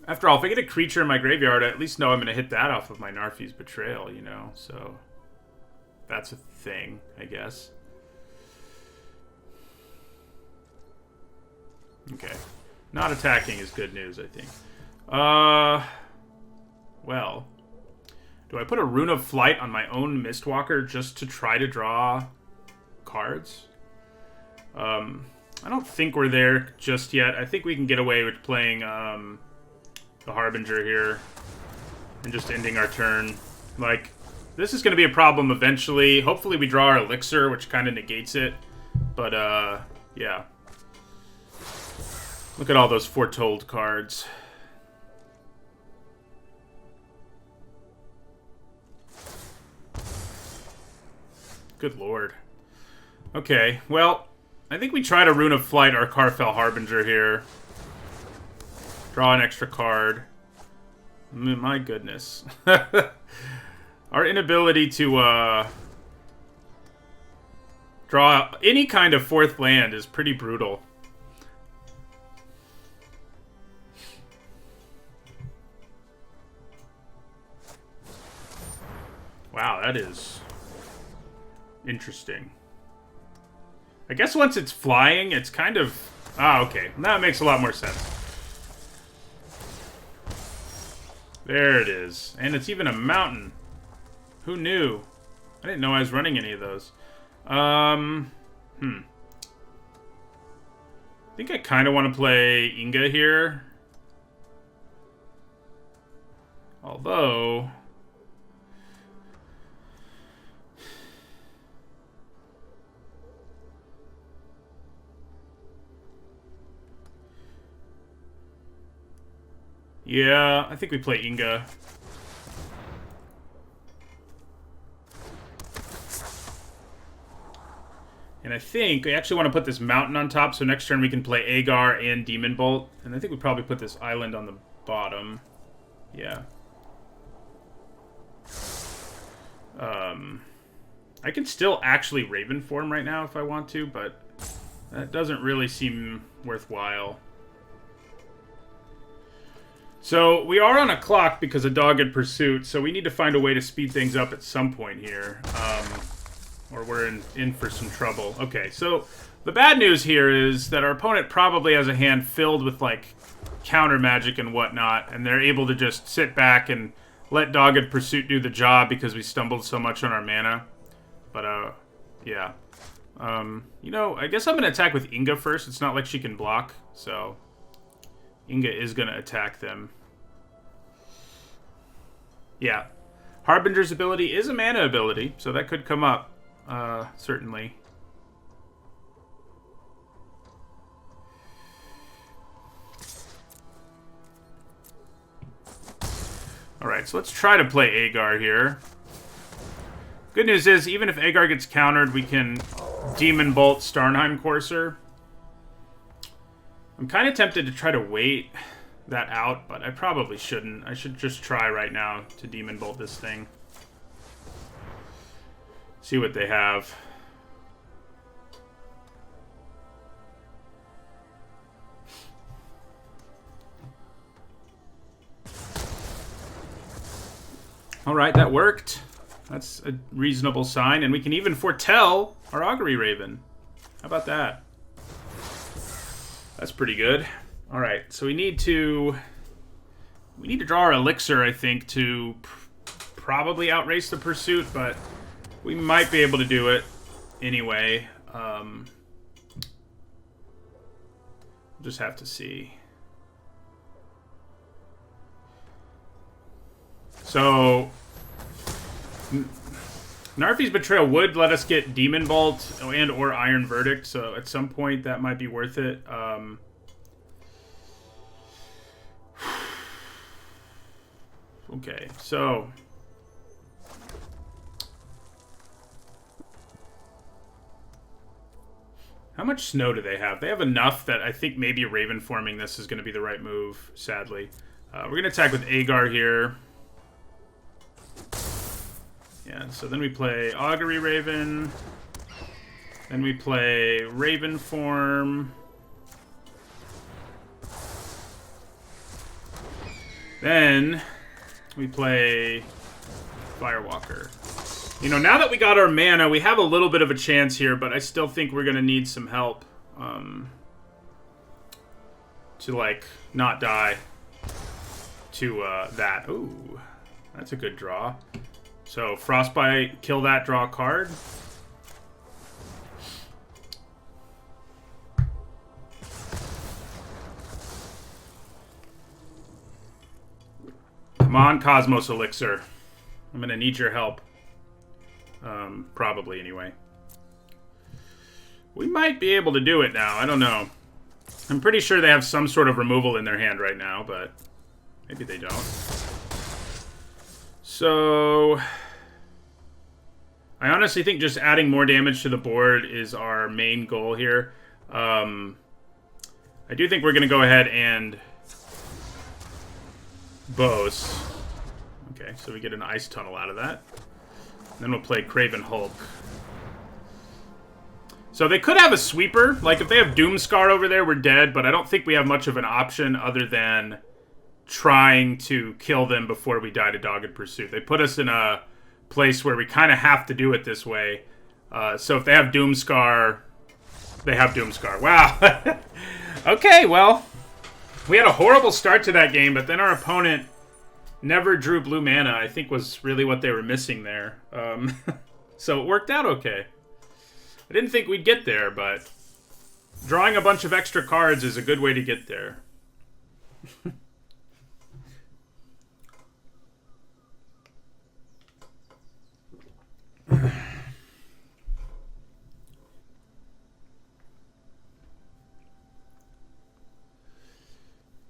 After all, if I get a creature in my graveyard, I at least know I'm going to hit that off of my Narfi's Betrayal, you know? So that's a thing, I guess. Okay. Not attacking is good news, I think. Well... Do I put a Rune of Flight on my own Mistwalker just to try to draw cards? I don't think we're there just yet. I think we can get away with playing the Harbinger here and just ending our turn. Like, this is going to be a problem eventually. Hopefully we draw our Elixir, which kind of negates it. But, yeah. Look at all those Foretold cards. Good lord. Okay, well, I think we try to Rune of Flight our Karfell Harbinger here. Draw an extra card. My goodness. Our inability to draw any kind of 4th land is pretty brutal. that is interesting. I guess once it's flying, it's kind of... Ah, okay. That makes a lot more sense. There it is. And it's even a mountain. Who knew? I didn't know I was running any of those. I think I kind of want to play Inga here. Although... yeah, I think we play Inga. And I think we actually want to put this mountain on top, so next turn we can play Agar and Demon Bolt. And I think we probably put this island on the bottom. Yeah. I can still actually Raven form right now if I want to, but that doesn't really seem worthwhile. So we are on a clock because of Dogged Pursuit, so we need to find a way to speed things up at some point here. Or we're in for some trouble. Okay, so the bad news here is that our opponent probably has a hand filled with, like, counter magic and whatnot, and they're able to just sit back and let Dogged Pursuit do the job because we stumbled so much on our mana. But, yeah. You know, I guess I'm going to attack with Inga first. It's not like she can block, so... Inga is going to attack them. Yeah. Harbinger's ability is a mana ability, so that could come up. Certainly. Alright, so let's try to play Agar here. Good news is, even if Agar gets countered, we can Demon Bolt Starnheim Courser. I'm kind of tempted to try to wait that out, but I probably shouldn't. I should just try right now to Demon Bolt this thing. See what they have. Alright, that worked. That's a reasonable sign, and we can even foretell our Augury Raven. How about that? That's pretty good. Alright, so we need to draw our Elixir, I think, to probably outrace the Pursuit, but we might be able to do it anyway. We'll just have to see. So... Narfi's Betrayal would let us get Demon Bolt and or Iron Verdict, so at some point that might be worth it. Okay, so... how much snow do they have? They have enough that I think maybe Raven forming this is going to be the right move, sadly. We're going to attack with Agar here. Yeah, so then we play Augury Raven. Then we play Raven form. Then we play Firewalker. You know, now that we got our mana, we have a little bit of a chance here, but I still think we're going to need some help to, like, not die to that. Ooh, that's a good draw. So, Frostbite, kill that, draw a card. Come on, Cosmos Elixir. I'm going to need your help. Probably, anyway. We might be able to do it now. I don't know. I'm pretty sure they have some sort of removal in their hand right now, but maybe they don't. So... I honestly think just adding more damage to the board is our main goal here. I do think we're going to go ahead and Bose. Okay, so we get an Ice Tunnel out of that. Then we'll play Craven Hulk. So they could have a sweeper. Like, if they have Doomscar over there, we're dead. But I don't think we have much of an option other than trying to kill them before we die to Dogged Pursuit. They put us in a place where we kind of have to do it this way. So if they have Doomscar, they have Doomscar. Wow. Okay, well, we had a horrible start to that game, but then our opponent never drew blue mana, I think was really what they were missing there. So it worked out okay. I didn't think we'd get there, but drawing a bunch of extra cards is a good way to get there.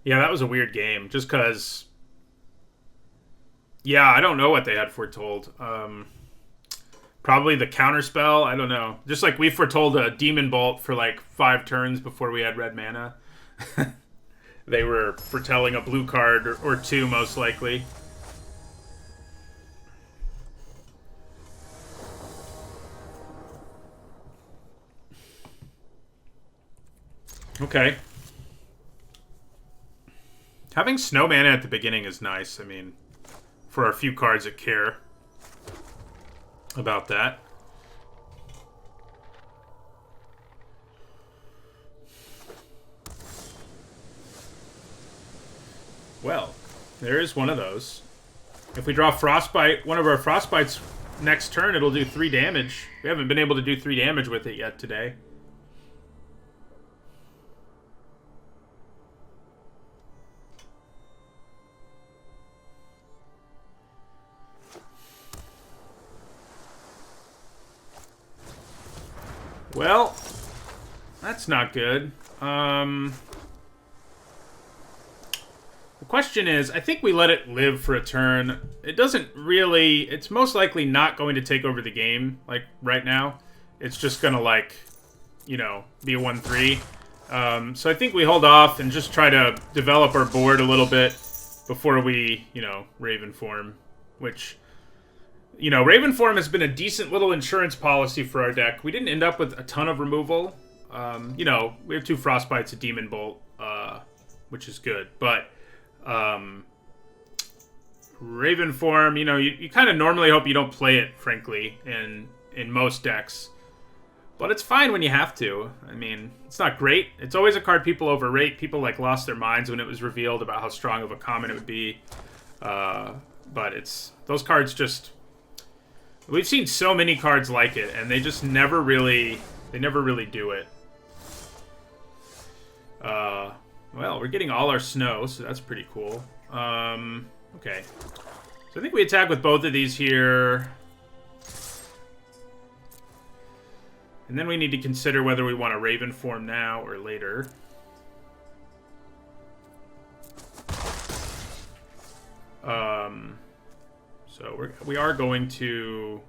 Yeah, that was a weird game, just because... Yeah, I don't know what they had foretold. Probably the counterspell, I don't know. Just like we foretold a Demon Bolt for like 5 turns before we had red mana. They were foretelling a blue card or 2, most likely. Okay. Having snow mana at the beginning is nice. I mean, for a few cards that care about that. Well, there is one of those. If we draw Frostbite, one of our Frostbites next turn, it'll do 3 damage. We haven't been able to do 3 damage with it yet today. Well, that's not good. The question is, I think we let it live for a turn. It doesn't really... It's most likely not going to take over the game, like, right now. It's just gonna, like, you know, be a 1-3. So I think we hold off and just try to develop our board a little bit before we, you know, Raven form, which... You know, Raven form has been a decent little insurance policy for our deck. We didn't end up with a ton of removal. You know, we have 2 Frostbites, a Demon Bolt, which is good. But Raven form, you know, you kind of normally hope you don't play it, frankly, in most decks. But it's fine when you have to. I mean, it's not great. It's always a card people overrate. People, like, lost their minds when it was revealed about how strong of a common it would be. But it's... Those cards just... We've seen so many cards like it, and they just never really... They never really do it. Well, we're getting all our snow, so that's pretty cool. Okay. So I think we attack with both of these here. And then we need to consider whether we want a Raven form now or later. So we are going to...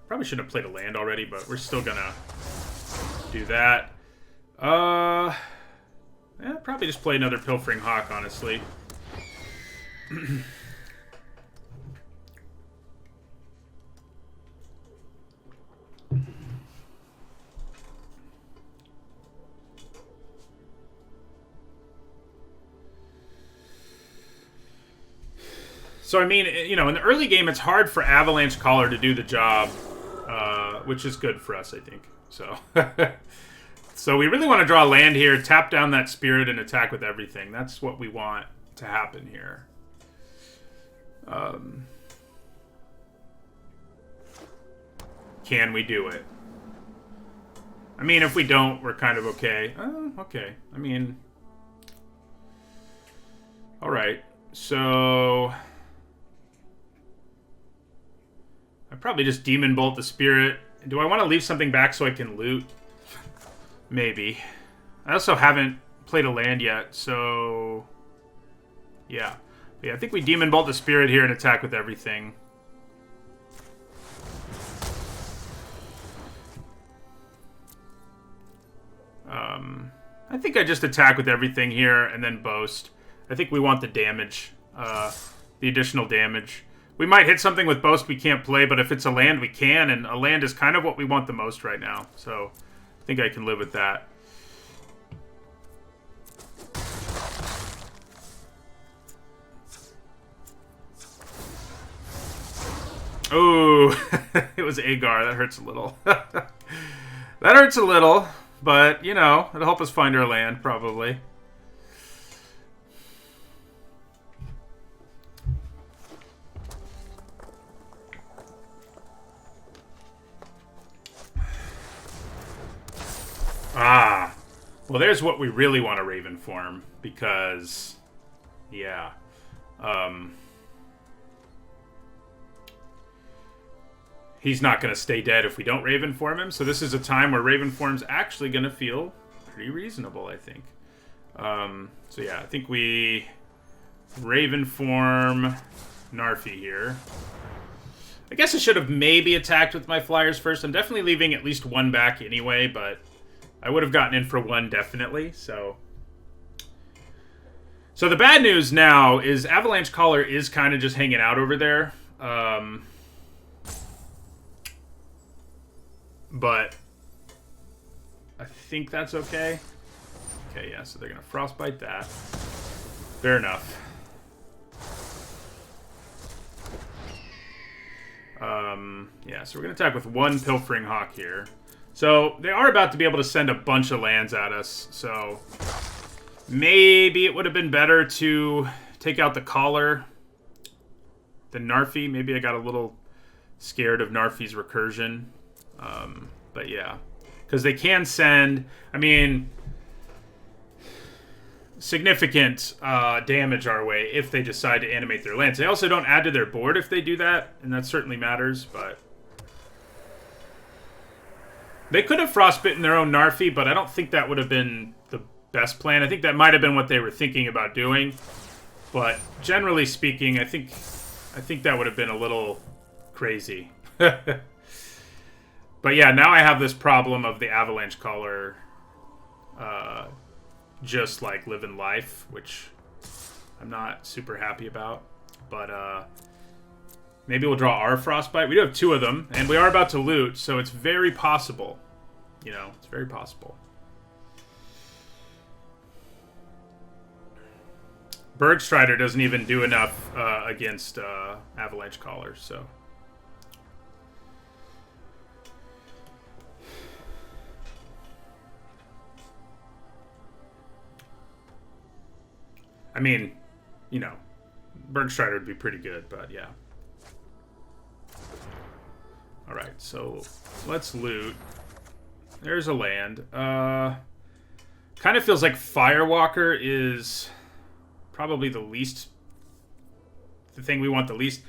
Probably shouldn't have played a land already, but we're still gonna do that. Yeah, probably just play another Pilfering Hawk, honestly. So, I mean, you know, in the early game, it's hard for Avalanche Caller to do the job, which is good for us, I think. So, so we really want to draw land here, tap down that Spirit, and attack with everything. That's what we want to happen here. Can we do it? I mean, if we don't, we're kind of okay. Okay. I mean... Alright. So... I probably just Demon Bolt the Spirit. Do I want to leave something back so I can loot? Maybe. I also haven't played a land yet, so... Yeah. But yeah, I think we Demon Bolt the Spirit here and attack with everything. I think I just attack with everything here and then boast. I think we want the damage. The additional damage. We might hit something with boast we can't play, but if it's a land, we can, and a land is kind of what we want the most right now. So, I think I can live with that. Ooh. It was Agar. That hurts a little. That hurts a little, but, you know, it'll help us find our land, probably. Ah. Well, there's what we really want to Raven form, because, yeah. He's not going to stay dead if we don't Raven form him, so this is a time where Raven form's actually going to feel pretty reasonable, I think. So yeah, I think we Raven form Narfi here. I guess I should have maybe attacked with my flyers first. I'm definitely leaving at least one back anyway, but I would have gotten in for one definitely, so... So the bad news now is Avalanche Caller is kind of just hanging out over there. But I think that's okay. Okay, yeah, so they're going to Frostbite that. Fair enough. Yeah, so we're going to attack with one Pilfering Hawk here. So they are about to be able to send a bunch of lands at us, so maybe it would have been better to take out the Caller than Narfi. Maybe I got a little scared of Narfi's recursion. But yeah, because they can send, I mean, significant damage our way if they decide to animate their lands. They also don't add to their board if they do that, and that certainly matters, but... They could have frostbitten their own Narfi, but I don't think that would have been the best plan. I think that might have been what they were thinking about doing. But generally speaking, I think that would have been a little crazy. But yeah, now I have this problem of the Avalanche Caller just like living life, which I'm not super happy about. But maybe we'll draw our Frostbite. We do have two of them, and we are about to loot, so it's very possible. You know, it's very possible. Bergstrider doesn't even do enough against Avalanche Caller, so... I mean, you know, Bergstrider would be pretty good, but yeah. Alright, so let's loot. There's a land. Kind of feels like Firewalker is probably the thing we want the least.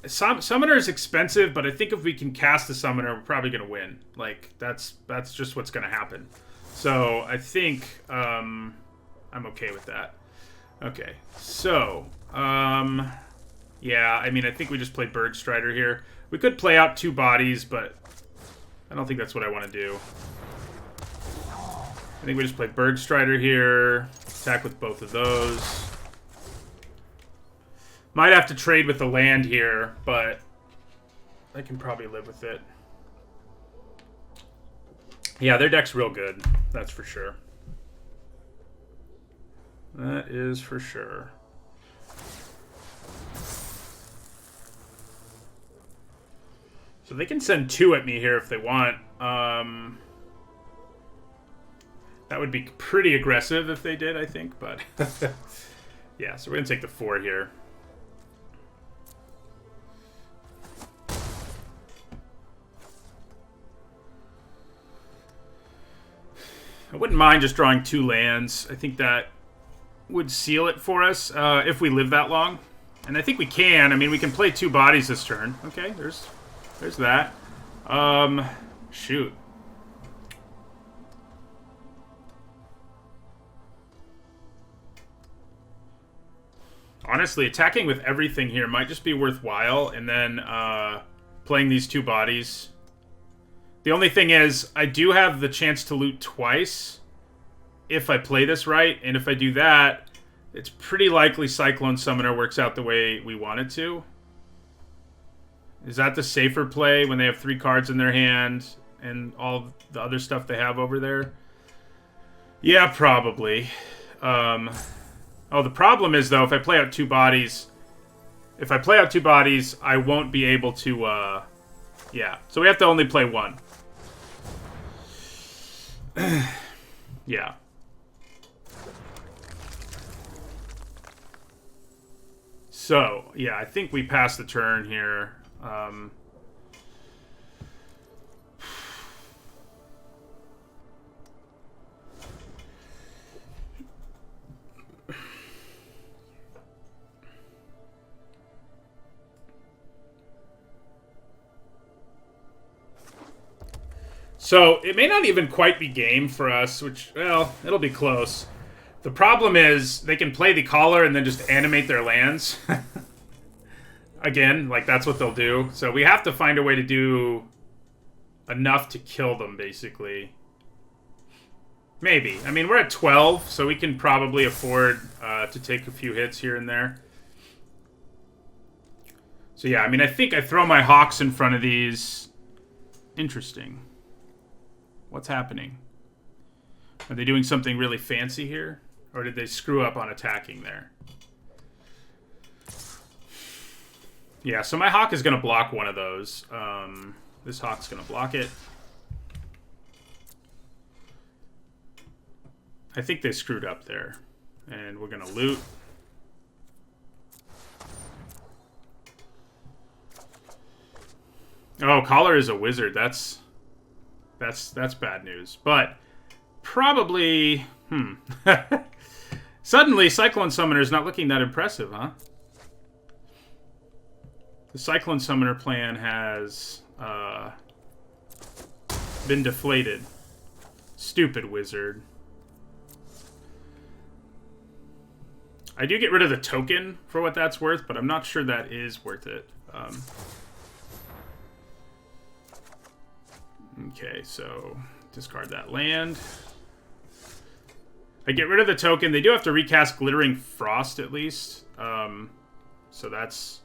Summoner is expensive, but I think if we can cast the Summoner, we're probably going to win. Like, that's just what's going to happen. So, I think I'm okay with that. Okay, so, yeah, I mean, I think we just play Bergstrider here. We could play out two bodies, but I don't think that's what I want to do. I think we just play Bergstrider here, attack with both of those. Might have to trade with the land here, but I can probably live with it. Yeah, their deck's real good, that's for sure. That is for sure. So they can send two at me here if they want. That would be pretty aggressive if they did, I think, but... yeah, so we're going to take the 4 here. I wouldn't mind just drawing 2 lands. I think that would seal it for us if we live that long. And I think we can. I mean, we can play 2 bodies this turn. Okay, there's that. Shoot. Honestly, attacking with everything here might just be worthwhile, and then playing these 2 bodies. The only thing is, I do have the chance to loot twice if I play this right, and if I do that, it's pretty likely Cyclone Summoner works out the way we want it to. Is that the safer play when they have 3 cards in their hand and all the other stuff they have over there? Yeah, probably. Oh, the problem is, though, if I play out 2 bodies... If I play out 2 bodies, I won't be able to Yeah, so we have to only play one. Yeah. So, yeah, I think we passed the turn here. So, it may not even quite be game for us, which, well, it'll be close. The problem is, they can play the collar and then just animate their lands. Again, like, that's what they'll do. So, we have to find a way to do enough to kill them, basically. Maybe. I mean, we're at 12, so we can probably afford to take a few hits here and there. So, yeah, I mean, I think I throw my Hawks in front of these. Interesting. What's happening? Are they doing something really fancy here? Or did they screw up on attacking there? Yeah, so my Hawk is going to block one of those. This Hawk's going to block it. I think they screwed up there. And we're going to loot. Oh, Collar is a wizard. That's bad news. But probably... Suddenly, Cyclone Summoner is not looking that impressive, huh? The Cyclone Summoner plan has been deflated. Stupid wizard. I do get rid of the token for what that's worth, but I'm not sure that is worth it. Okay, so discard that land. I get rid of the token. They do have to recast Glittering Frost at least. So that's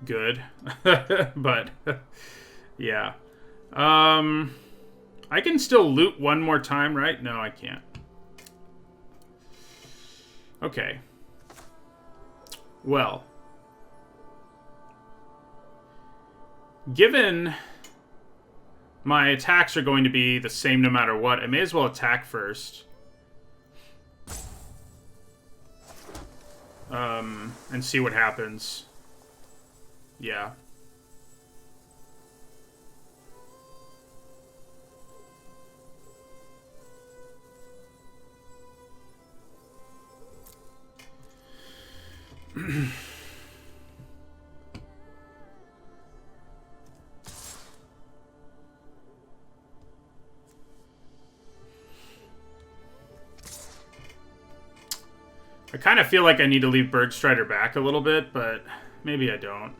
good. But, yeah. I can still loot one more time, right? No, I can't. Okay. Well. Given my attacks are going to be the same no matter what, I may as well attack first. And see what happens. Yeah. I kind of feel like I need to leave Bergstrider back a little bit, but maybe I don't.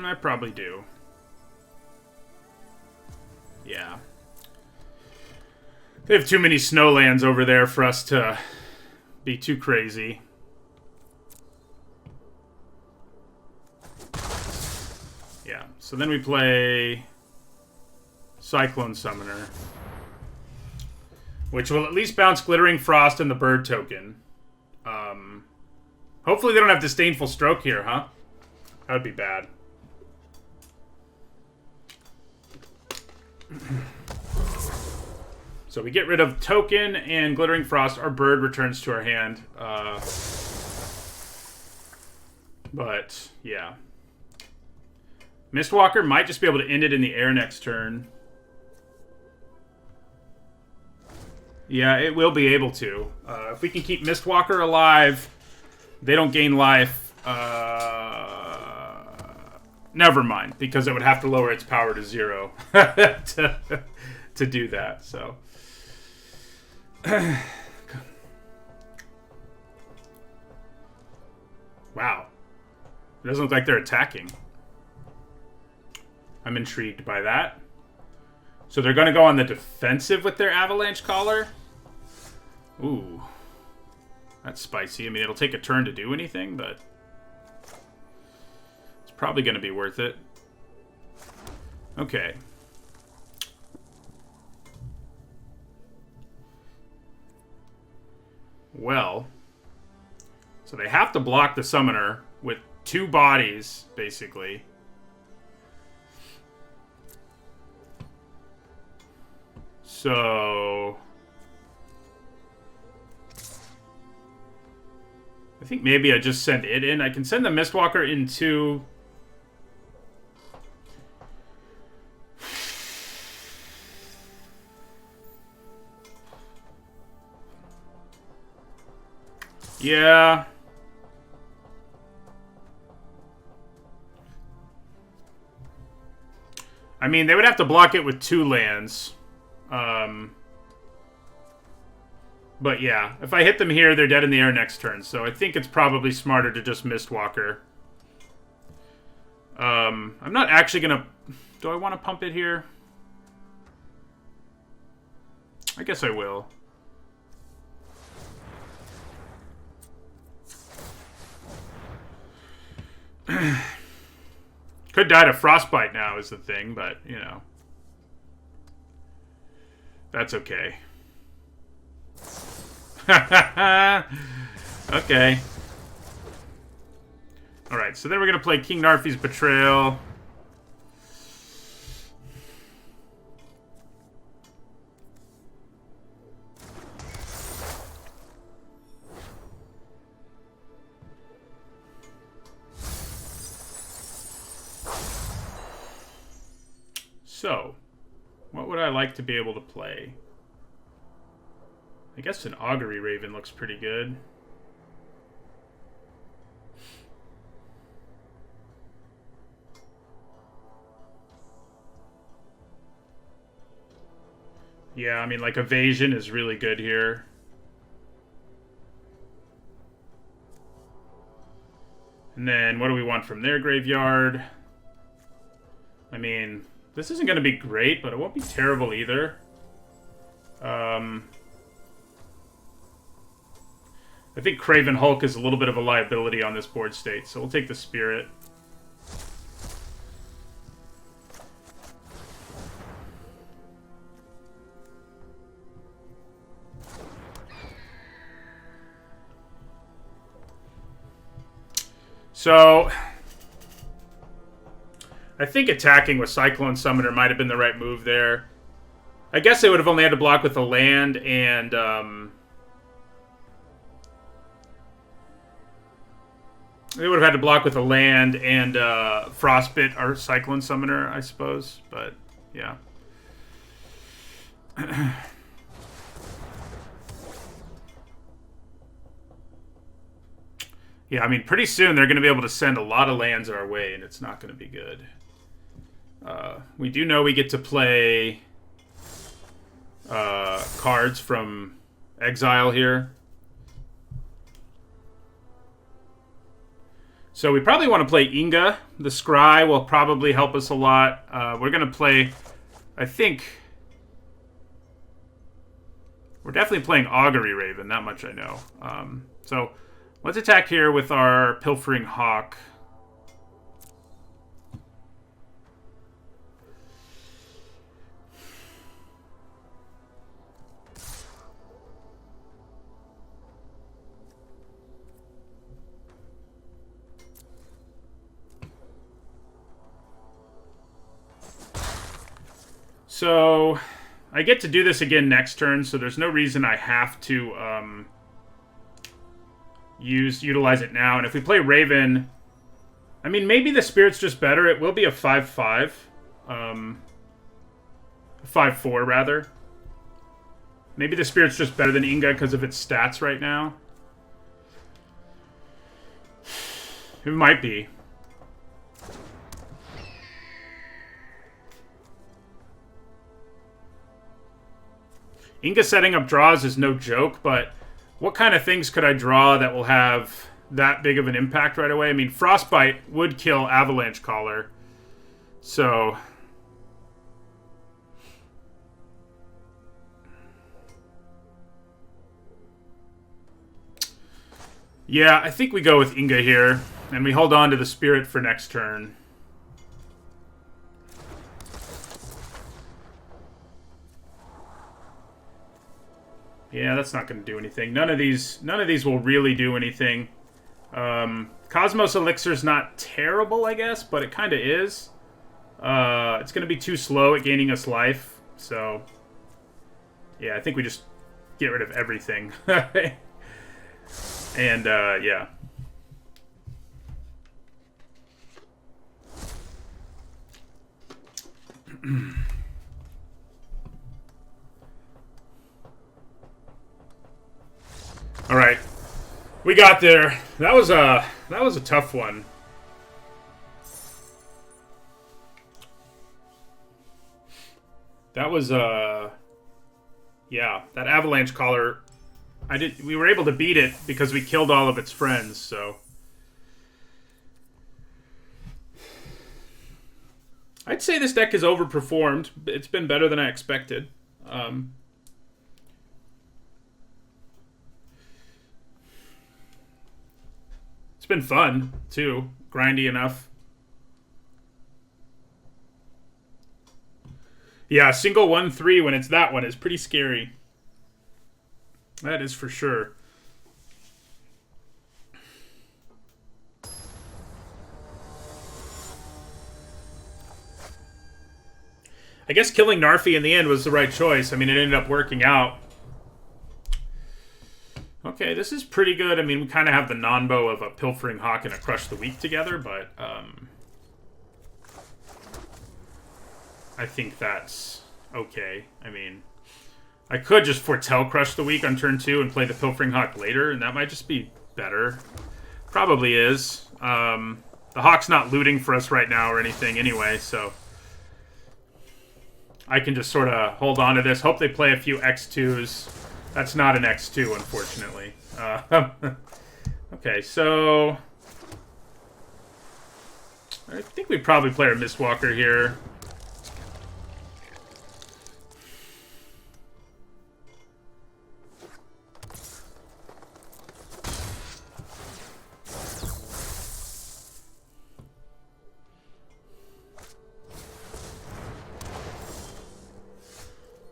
I probably do. Yeah. They have too many snowlands over there for us to be too crazy. Yeah, so then we play Cyclone Summoner, which will at least bounce Glittering Frost and the bird token. Hopefully they don't have Disdainful Stroke here, huh? That would be bad. So we get rid of token and Glittering Frost. Our bird returns to our hand. But, yeah. Mistwalker might just be able to end it in the air next turn. Yeah, it will be able to. If we can keep Mistwalker alive, they don't gain life. Never mind, because it would have to lower its power to 0 to do that. So, wow, it doesn't look like they're attacking. I'm intrigued by that. So they're going to go on the defensive with their Avalanche Collar. Ooh, that's spicy. I mean, it'll take a turn to do anything, but it's probably going to be worth it. Okay. Well, so they have to block the summoner with 2 bodies, basically. So I think maybe I just send it in. I can send the Mistwalker into... Yeah. I mean, they would have to block it with 2 lands. But yeah, if I hit them here, they're dead in the air next turn. So I think it's probably smarter to just Mistwalker. I'm not actually going to... Do I want to pump it here? I guess I will. Could die to Frostbite now is the thing, but, you know. That's okay. Okay. Alright, so then we're going to play King Narfi's Betrayal. So, what would I like to be able to play? I guess an Augury Raven looks pretty good. Yeah, I mean, like, Evasion is really good here. And then, what do we want from their graveyard? I mean, this isn't going to be great, but it won't be terrible either. I think Craven Hulk is a little bit of a liability on this board state, so we'll take the Spirit. So, I think attacking with Cyclone Summoner might have been the right move there. I guess they would have only had to block with a land and, they would have had to block with a land and, Frostbite or Cyclone Summoner, I suppose. But, yeah. Yeah, I mean, pretty soon they're going to be able to send a lot of lands our way, and it's not going to be good. We do know we get to play cards from Exile here. So we probably want to play Inga. The Scry will probably help us a lot. We're going to play, I think... We're definitely playing Augury Raven, that much I know. So let's attack here with our Pilfering Hawk. So, I get to do this again next turn, so there's no reason I have to utilize it now. And if we play Raven, I mean, maybe the Spirit's just better. It will be a 5-5. 5-4, rather. Maybe the Spirit's just better than Inga because of its stats right now. It might be. Inga setting up draws is no joke, but what kind of things could I draw that will have that big of an impact right away? I mean, Frostbite would kill Avalanche Caller. So... yeah, I think we go with Inga here, and we hold on to the Spirit for next turn. Yeah, that's not going to do anything. None of these will really do anything. Cosmos Elixir's not terrible, I guess, but it kind of is. It's going to be too slow at gaining us life, so... Yeah, I think we just get rid of everything. And, yeah. All right, we got there. That was a tough one. That was yeah, that avalanche collar. We were able to beat it because we killed all of its friends. So I'd say this deck is overperformed. It's been better than I expected. It's been fun, too. Grindy enough. Yeah, single 1-3 when it's that one is pretty scary. That is for sure. I guess killing Narfi in the end was the right choice. I mean, it ended up working out. Okay, this is pretty good. I mean, we kind of have the non-bow of a Pilfering Hawk and a Crush the Weak together, but I think that's okay. I mean, I could just foretell Crush the Weak on turn 2 and play the Pilfering Hawk later, and that might just be better. Probably is. The Hawk's not looting for us right now or anything anyway, so I can just sort of hold on to this. Hope they play a few X2s. That's not an X2, unfortunately. Okay, so I think we probably play our Mistwalker here.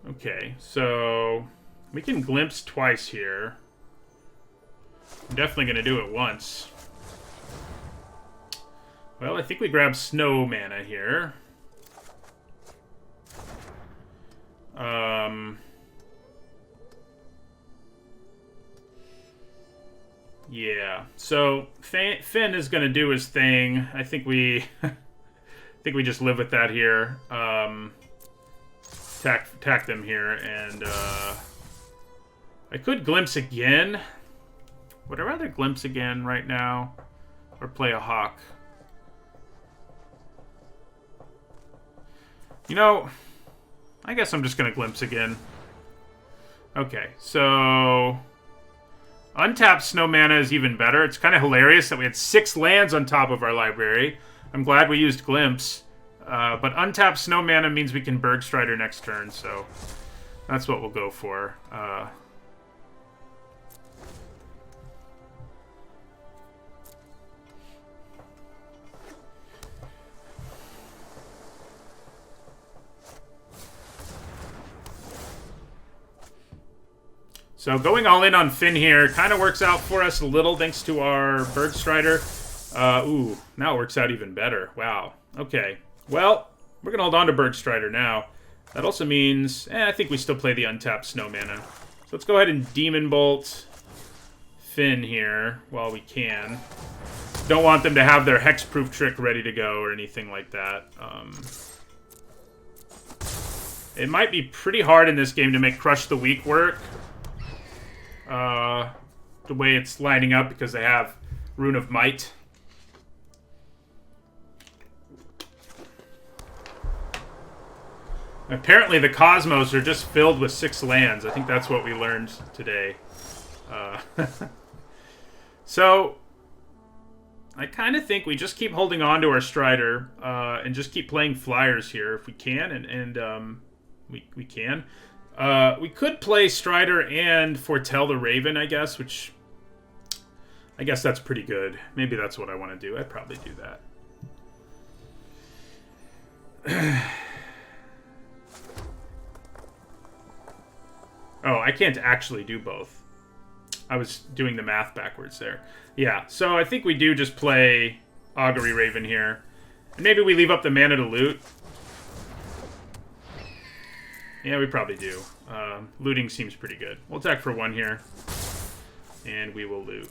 Okay, so we can glimpse twice here. I'm definitely going to do it once. Well, I think we grab Snow Mana here. Yeah, so Finn is going to do his thing. I think we just live with that here. Attack them here, and I could glimpse again. Would I rather glimpse again right now, or play a Hawk? You know, I guess I'm just gonna glimpse again. Okay, so untapped Snow Mana is even better. It's kind of hilarious that we had 6 lands on top of our library. I'm glad we used glimpse. But untapped Snow Mana means we can Bergstrider next turn, so that's what we'll go for. So going all in on Finn here kind of works out for us a little thanks to our Bergstrider. Ooh, now it works out even better. Wow. Okay. Well, we're going to hold on to Bergstrider now. That also means, I think we still play the untapped Snow Mana. So let's go ahead and Demon Bolt Finn here while we can. Don't want them to have their Hexproof trick ready to go or anything like that. It might be pretty hard in this game to make Crush the Weak work. The way it's lining up because they have Rune of Might. Apparently the Cosmos are just filled with 6 lands. I think that's what we learned today. So, I kind of think we just keep holding on to our Strider and just keep playing flyers here if we can, and we can. We could play Strider and Foretell the Raven, I guess, which I guess that's pretty good. Maybe that's what I want to do. I'd probably do that. Oh, I can't actually do both. I was doing the math backwards there. Yeah, so I think we do just play Augury Raven here. And maybe we leave up the mana to loot. Yeah, we probably do. Looting seems pretty good. We'll attack for 1 here. And we will loot.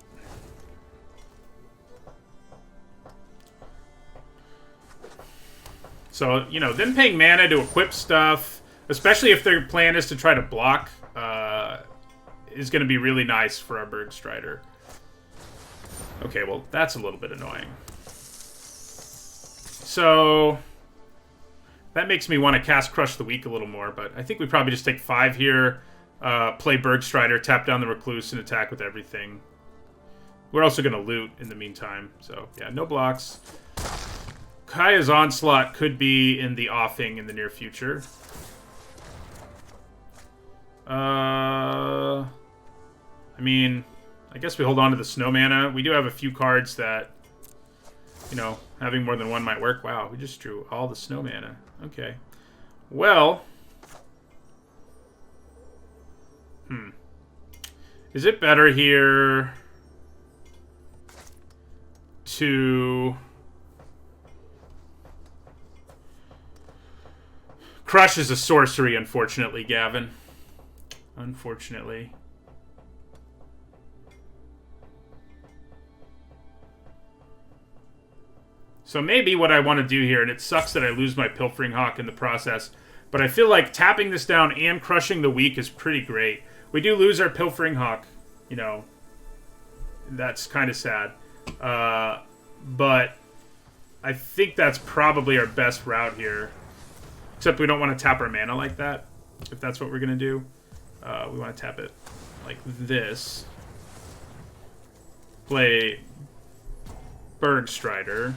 So, you know, them paying mana to equip stuff, especially if their plan is to try to block, is going to be really nice for our Bergstrider. Okay, well, that's a little bit annoying. So, that makes me want to cast Crush the Weak a little more, but I think we probably just take 5 here, play Bergstrider, tap down the Recluse, and attack with everything. We're also going to loot in the meantime, so yeah, no blocks. Kaya's Onslaught could be in the offing in the near future. I mean, I guess we hold on to the snow mana. We do have a few cards that, you know, having more than one might work. Wow, we just drew all the snow mana. Okay. Well. Is it better here to Crush is a sorcery, unfortunately, Gavin. Unfortunately. So maybe what I want to do here, and it sucks that I lose my Pilfering Hawk in the process, but I feel like tapping this down and crushing the weak is pretty great. We do lose our Pilfering Hawk, you know. That's kind of sad. But I think that's probably our best route here. Except we don't want to tap our mana like that, if that's what we're going to do. We want to tap it like this. Play Bergstrider.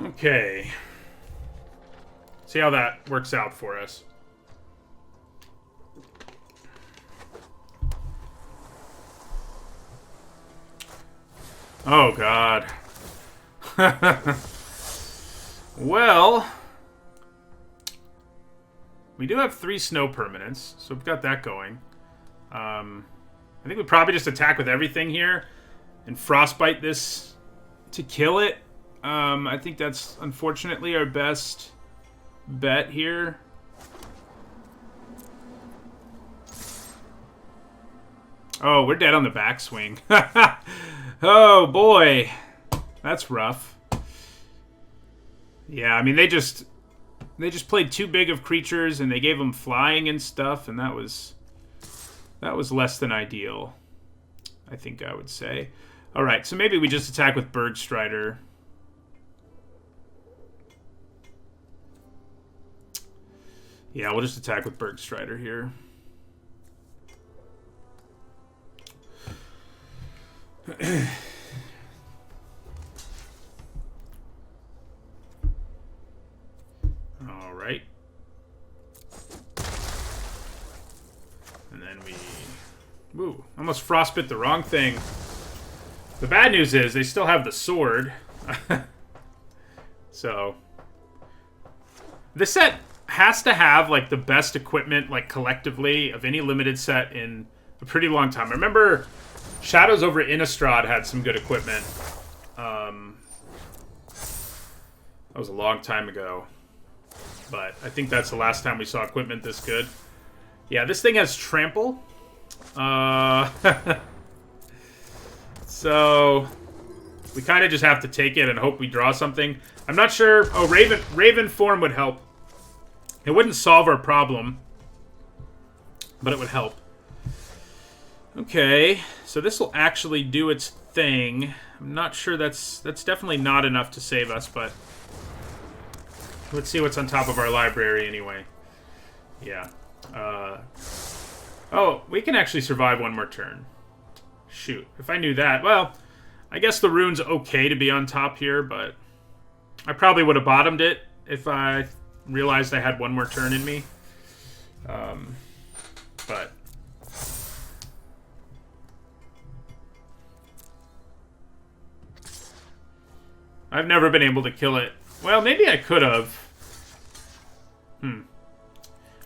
Okay. See how that works out for us. Oh, God. Well, we do have 3 snow permanents, so we've got that going. I think we probably just attack with everything here and frostbite this to kill it. I think that's unfortunately our best bet here. Oh, we're dead on the backswing. Oh, boy. That's rough. Yeah, I mean, they just played too big of creatures, and they gave them flying and stuff, and that was less than ideal, I think I would say. All right, so maybe we just attack with Bergstrider. Yeah, we'll just attack with Bergstrider here. All right. And then we... Woo, almost frostbit the wrong thing. The bad news is they still have the sword. So... This set has to have, like, the best equipment, like, collectively of any limited set in a pretty long time. I remember Shadows over Innistrad had some good equipment. That was a long time ago. But I think that's the last time we saw equipment this good. Yeah, this thing has trample. So we kind of just have to take it and hope we draw something. I'm not sure. Oh, Raven form would help. It wouldn't solve our problem, but it would help. Okay, so this will actually do its thing. I'm not sure that's definitely not enough to save us, but let's see what's on top of our library anyway. Yeah. Oh, we can actually survive one more turn. Shoot, if I knew that. Well, I guess the rune's okay to be on top here, but I probably would have bottomed it if I realized I had one more turn in me. but I've never been able to kill it. Well, maybe I could have.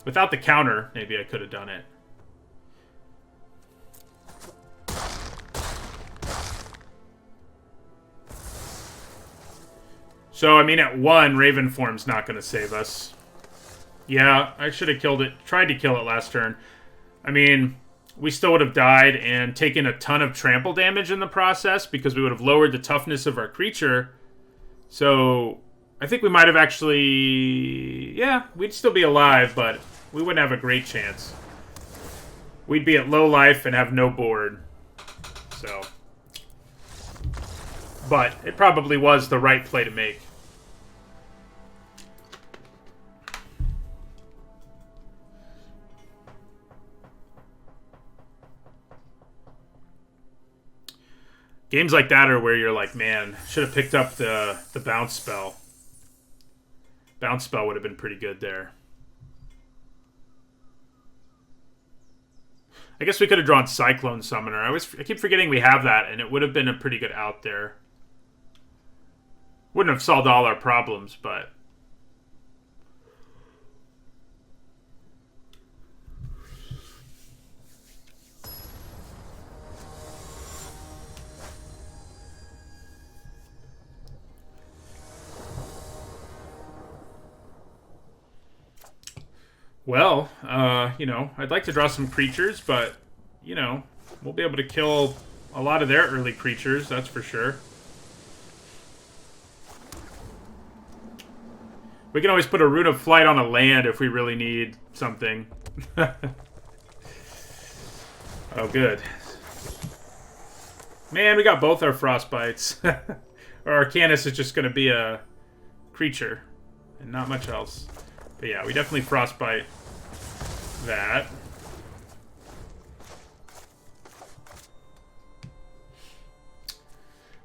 Without the counter, maybe I could have done it. So, I mean, at 1, Raven Form's not going to save us. Yeah, I should have killed it. Tried to kill it last turn. I mean, we still would have died and taken a ton of trample damage in the process because we would have lowered the toughness of our creature. So, I think we might have actually... Yeah, we'd still be alive, but we wouldn't have a great chance. We'd be at low life and have no board. So... But it probably was the right play to make. Games like that are where you're like, man, should have picked up the bounce spell. Bounce spell would have been pretty good there. I guess we could have drawn Cyclone Summoner. I keep forgetting we have that, and it would have been a pretty good out there. Wouldn't have solved all our problems, but... Well, you know, I'd like to draw some creatures, but, you know, we'll be able to kill a lot of their early creatures, that's for sure. We can always put a Rune of Flight on a land if we really need something. Oh, good. Man, we got both our Frostbites. Our Arcanus is just going to be a creature and not much else. But yeah, we definitely Frostbite that.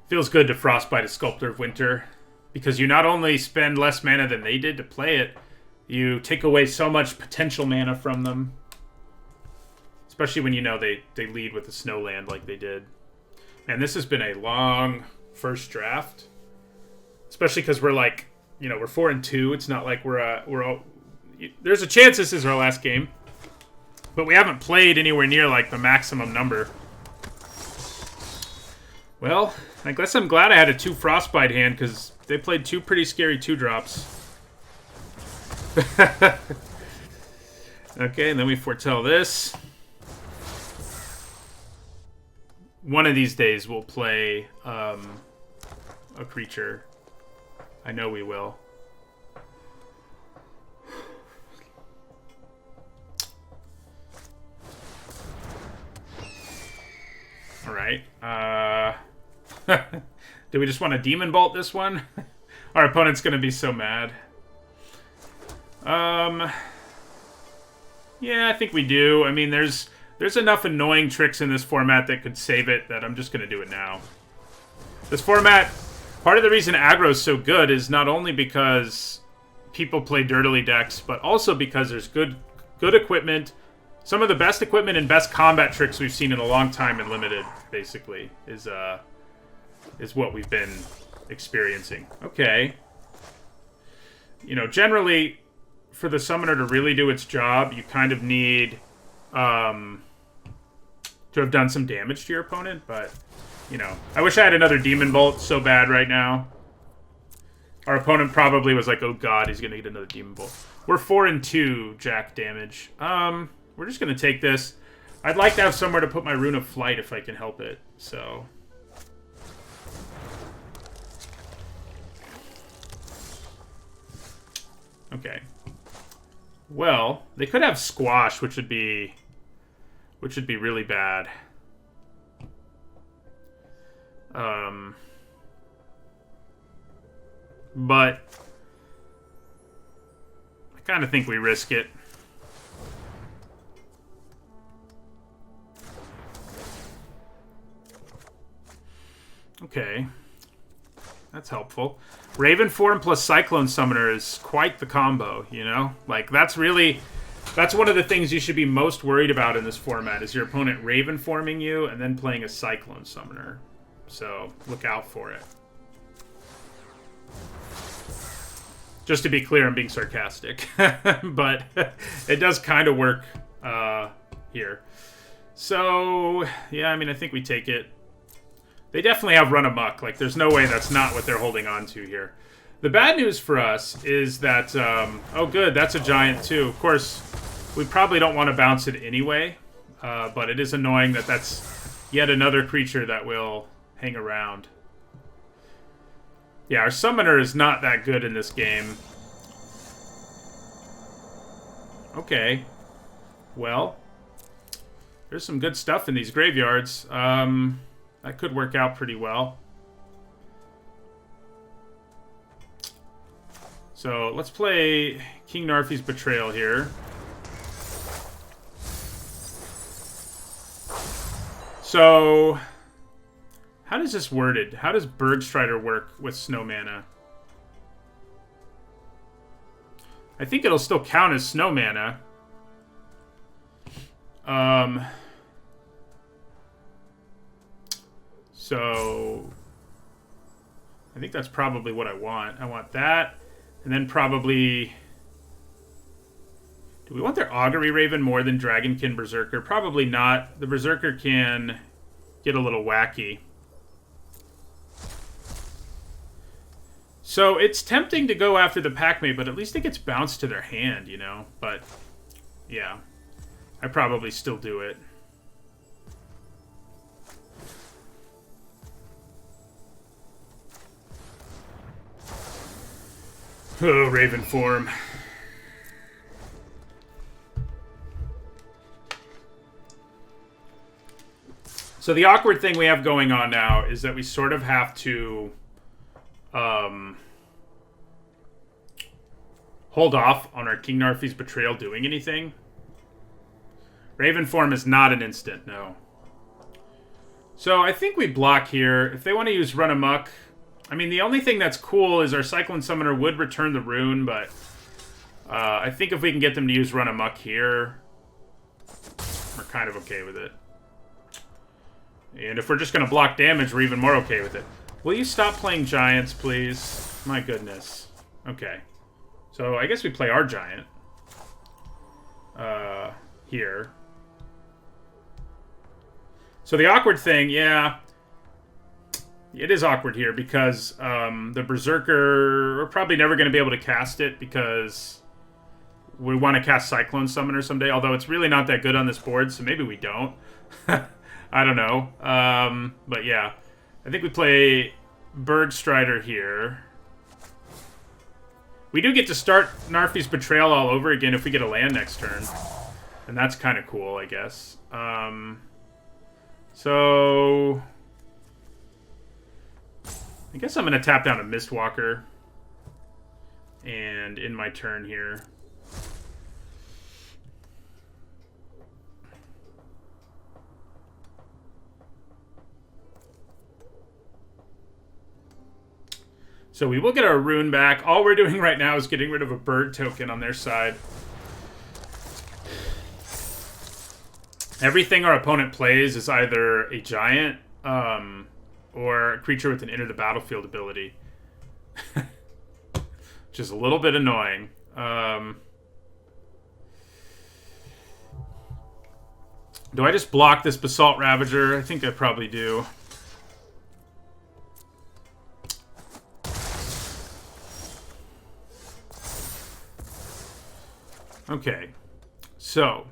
Feels good to Frostbite a Sculptor of Winter, because you not only spend less mana than they did to play it, you take away so much potential mana from them. Especially when you know they lead with a Snowland like they did. Man, this has been a long first draft. Especially because we're like, you know, we're 4-2. It's not like there's a chance this is our last game. But we haven't played anywhere near like the maximum number. Well, I guess I'm glad I had a 2 Frostbite hand, because they played 2 pretty scary 2-drops. Okay, and then we foretell this. One of these days we'll play a creature. I know we will. Alright. Do we just want to Demon Bolt this one? Our opponent's going to be so mad. Yeah, I think we do. I mean, there's enough annoying tricks in this format that could save it that I'm just going to do it now. This format, part of the reason aggro's so good is not only because people play dirtily decks, but also because there's good equipment. Some of the best equipment and best combat tricks we've seen in a long time in Limited, basically, is what we've been experiencing. Okay. You know, generally, for the summoner to really do its job, you kind of need to have done some damage to your opponent, but, you know, I wish I had another Demon Bolt so bad right now. Our opponent probably was like, oh god, he's gonna get another Demon Bolt. We're 4-2 Jack damage. We're just gonna take this. I'd like to have somewhere to put my Rune of Flight if I can help it, so... Okay. Well, they could have Squash, which would be really bad. But I kind of think we risk it. Okay. That's helpful. Raven Form plus Cyclone Summoner is quite the combo, you know? Like, that's really... That's one of the things you should be most worried about in this format, is your opponent Raven forming you and then playing a Cyclone Summoner. So, look out for it. Just to be clear, I'm being sarcastic. But it does kind of work here. So, yeah, I mean, I think we take it. They definitely have run amok. Like, there's no way that's not what they're holding on to here. The bad news for us is that... oh, good, that's a giant, too. Of course, we probably don't want to bounce it anyway. But it is annoying that that's yet another creature that will hang around. Yeah, our summoner is not that good in this game. Okay. Well, there's some good stuff in these graveyards. That could work out pretty well. So, let's play King Narfi's Betrayal here. So... how does this worded? How does Bergstrider work with Snow Mana? I think it'll still count as Snow Mana. So... I think that's probably what I want. I want that. And then probably... do we want their Augury Raven more than Dragonkin Berserker? Probably not. The Berserker can get a little wacky. So it's tempting to go after the Packmate, but at least it gets bounced to their hand, you know? But, yeah. I probably still do it. Oh, Raven form. So the awkward thing we have going on now is that we sort of have to hold off on our King Narfi's Betrayal doing anything. Raven form is not an instant, no. So I think we block here. If they want to use Run Amok... I mean, the only thing that's cool is our Cyclone Summoner would return the rune, but I think if we can get them to use Run Amok here, we're kind of okay with it. And if we're just going to block damage, we're even more okay with it. Will you stop playing giants, please? My goodness. Okay. So I guess we play our giant. Here. So the awkward thing, yeah... it is awkward here because the Berserker... we're probably never going to be able to cast it because we want to cast Cyclone Summoner someday, although it's really not that good on this board, so maybe we don't. I don't know. But yeah. I think we play Bergstrider here. We do get to start Narfi's Betrayal all over again if we get a land next turn. And that's kind of cool, I guess. So... I guess I'm going to tap down a Mistwalker. And in my turn here. So we will get our rune back. All we're doing right now is getting rid of a bird token on their side. Everything our opponent plays is either a giant, or a creature with an enter the battlefield ability. Which is a little bit annoying. Do I just block this Basalt Ravager? I think I probably do. Okay, so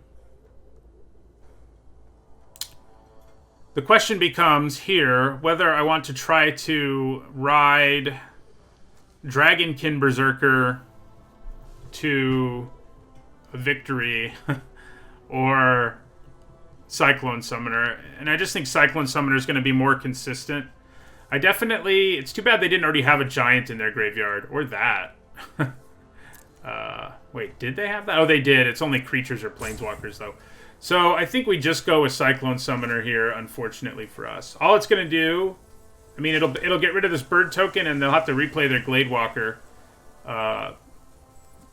the question becomes here whether I want to try to ride Dragonkin Berserker to a victory or Cyclone Summoner. And I just think Cyclone Summoner is going to be more consistent. I definitely... it's too bad they didn't already have a giant in their graveyard. Or that. Wait, did they have that? Oh, they did. It's only creatures or planeswalkers, though. So I think we just go with Cyclone Summoner here, unfortunately for us. All it's going to do... I mean, it'll get rid of this bird token, and they'll have to replay their Gladewalker.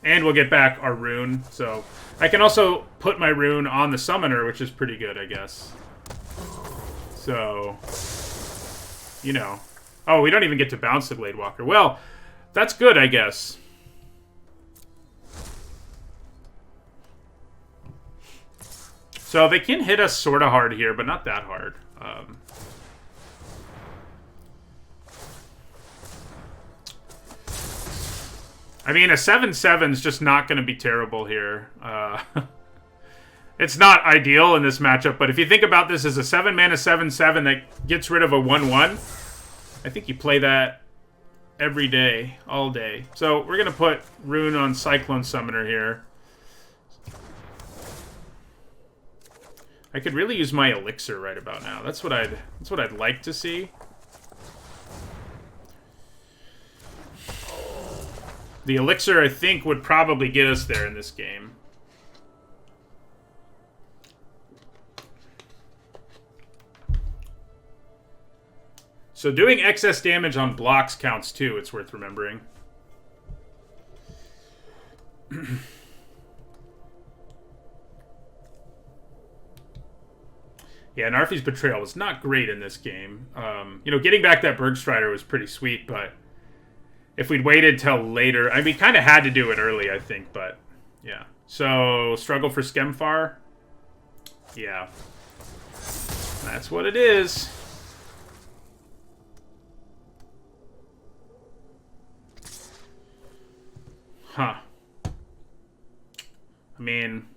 And we'll get back our rune. So I can also put my rune on the summoner, which is pretty good, I guess. So, you know. Oh, we don't even get to bounce the Glade Walker. Well, that's good, I guess. So they can hit us sort of hard here, but not that hard. I mean, a 7/7 is just not going to be terrible here. It's not ideal in this matchup, but if you think about this as a 7-mana 7/7 that gets rid of a 1/1, I think you play that every day, all day. So we're going to put Rune on Cyclone Summoner here. I could really use my Elixir right about now. That's what I'd like to see. The Elixir, I think, would probably get us there in this game. So doing excess damage on blocks counts too, it's worth remembering. Yeah, Narfi's Betrayal was not great in this game. You know, getting back that Bergstrider was pretty sweet, but if we'd waited till later... I mean, we kind of had to do it early, I think, but yeah. So, struggle for Skemfar? Yeah. That's what it is. Huh. I mean,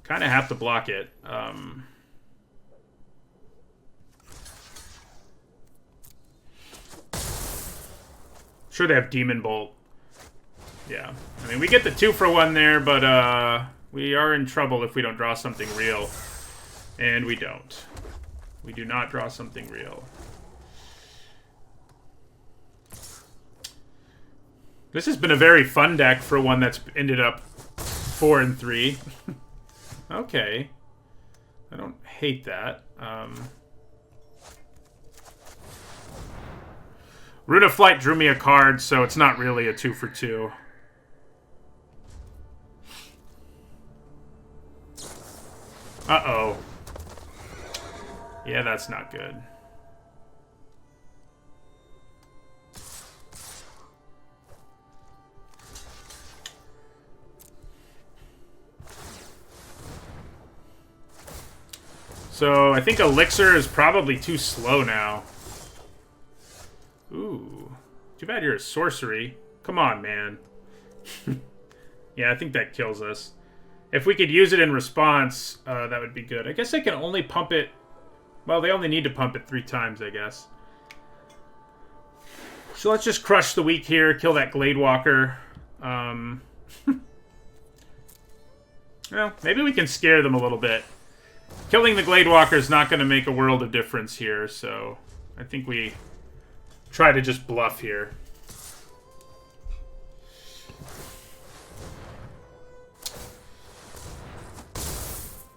kind of have to block it. Sure, they have Demon Bolt. Yeah. I mean, we get the 2-for-1 there, but we are in trouble if we don't draw something real. And we don't. We do not draw something real. This has been a very fun deck for one that's ended up 4-3. Okay. I don't hate that. Rune of Flight drew me a card, so it's not really a 2-for-2. Uh-oh. Yeah, that's not good. So, I think Elixir is probably too slow now. Ooh. Too bad you're a sorcery. Come on, man. Yeah, I think that kills us. If we could use it in response, that would be good. I guess I can only pump it... Well, they only need to pump it 3 times, I guess. So let's just crush the weak here, kill that Glade Walker. Well, maybe we can scare them a little bit. Killing the Glade Walker is not going to make a world of difference here, so I think we try to just bluff here.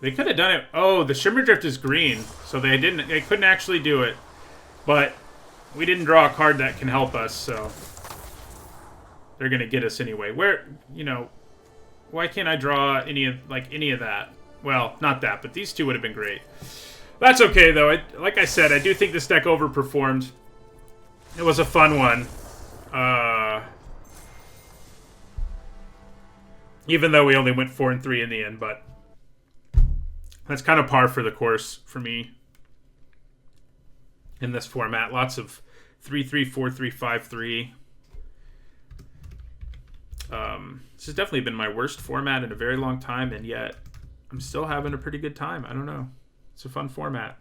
They could have done it. Oh, the Shimmer Drift is green, so they couldn't actually do it. But we didn't draw a card that can help us, so they're going to get us anyway. Where, you know, why can't I draw any of that? Well, not that, but these two would have been great. That's okay, though. Like I said, I do think this deck overperformed. It was a fun one. Even though we only went 4-3 in the end, but that's kind of par for the course for me in this format. Lots of 3-3, 4-3, 5-3. This has definitely been my worst format in a very long time, and yet I'm still having a pretty good time. I don't know. It's a fun format.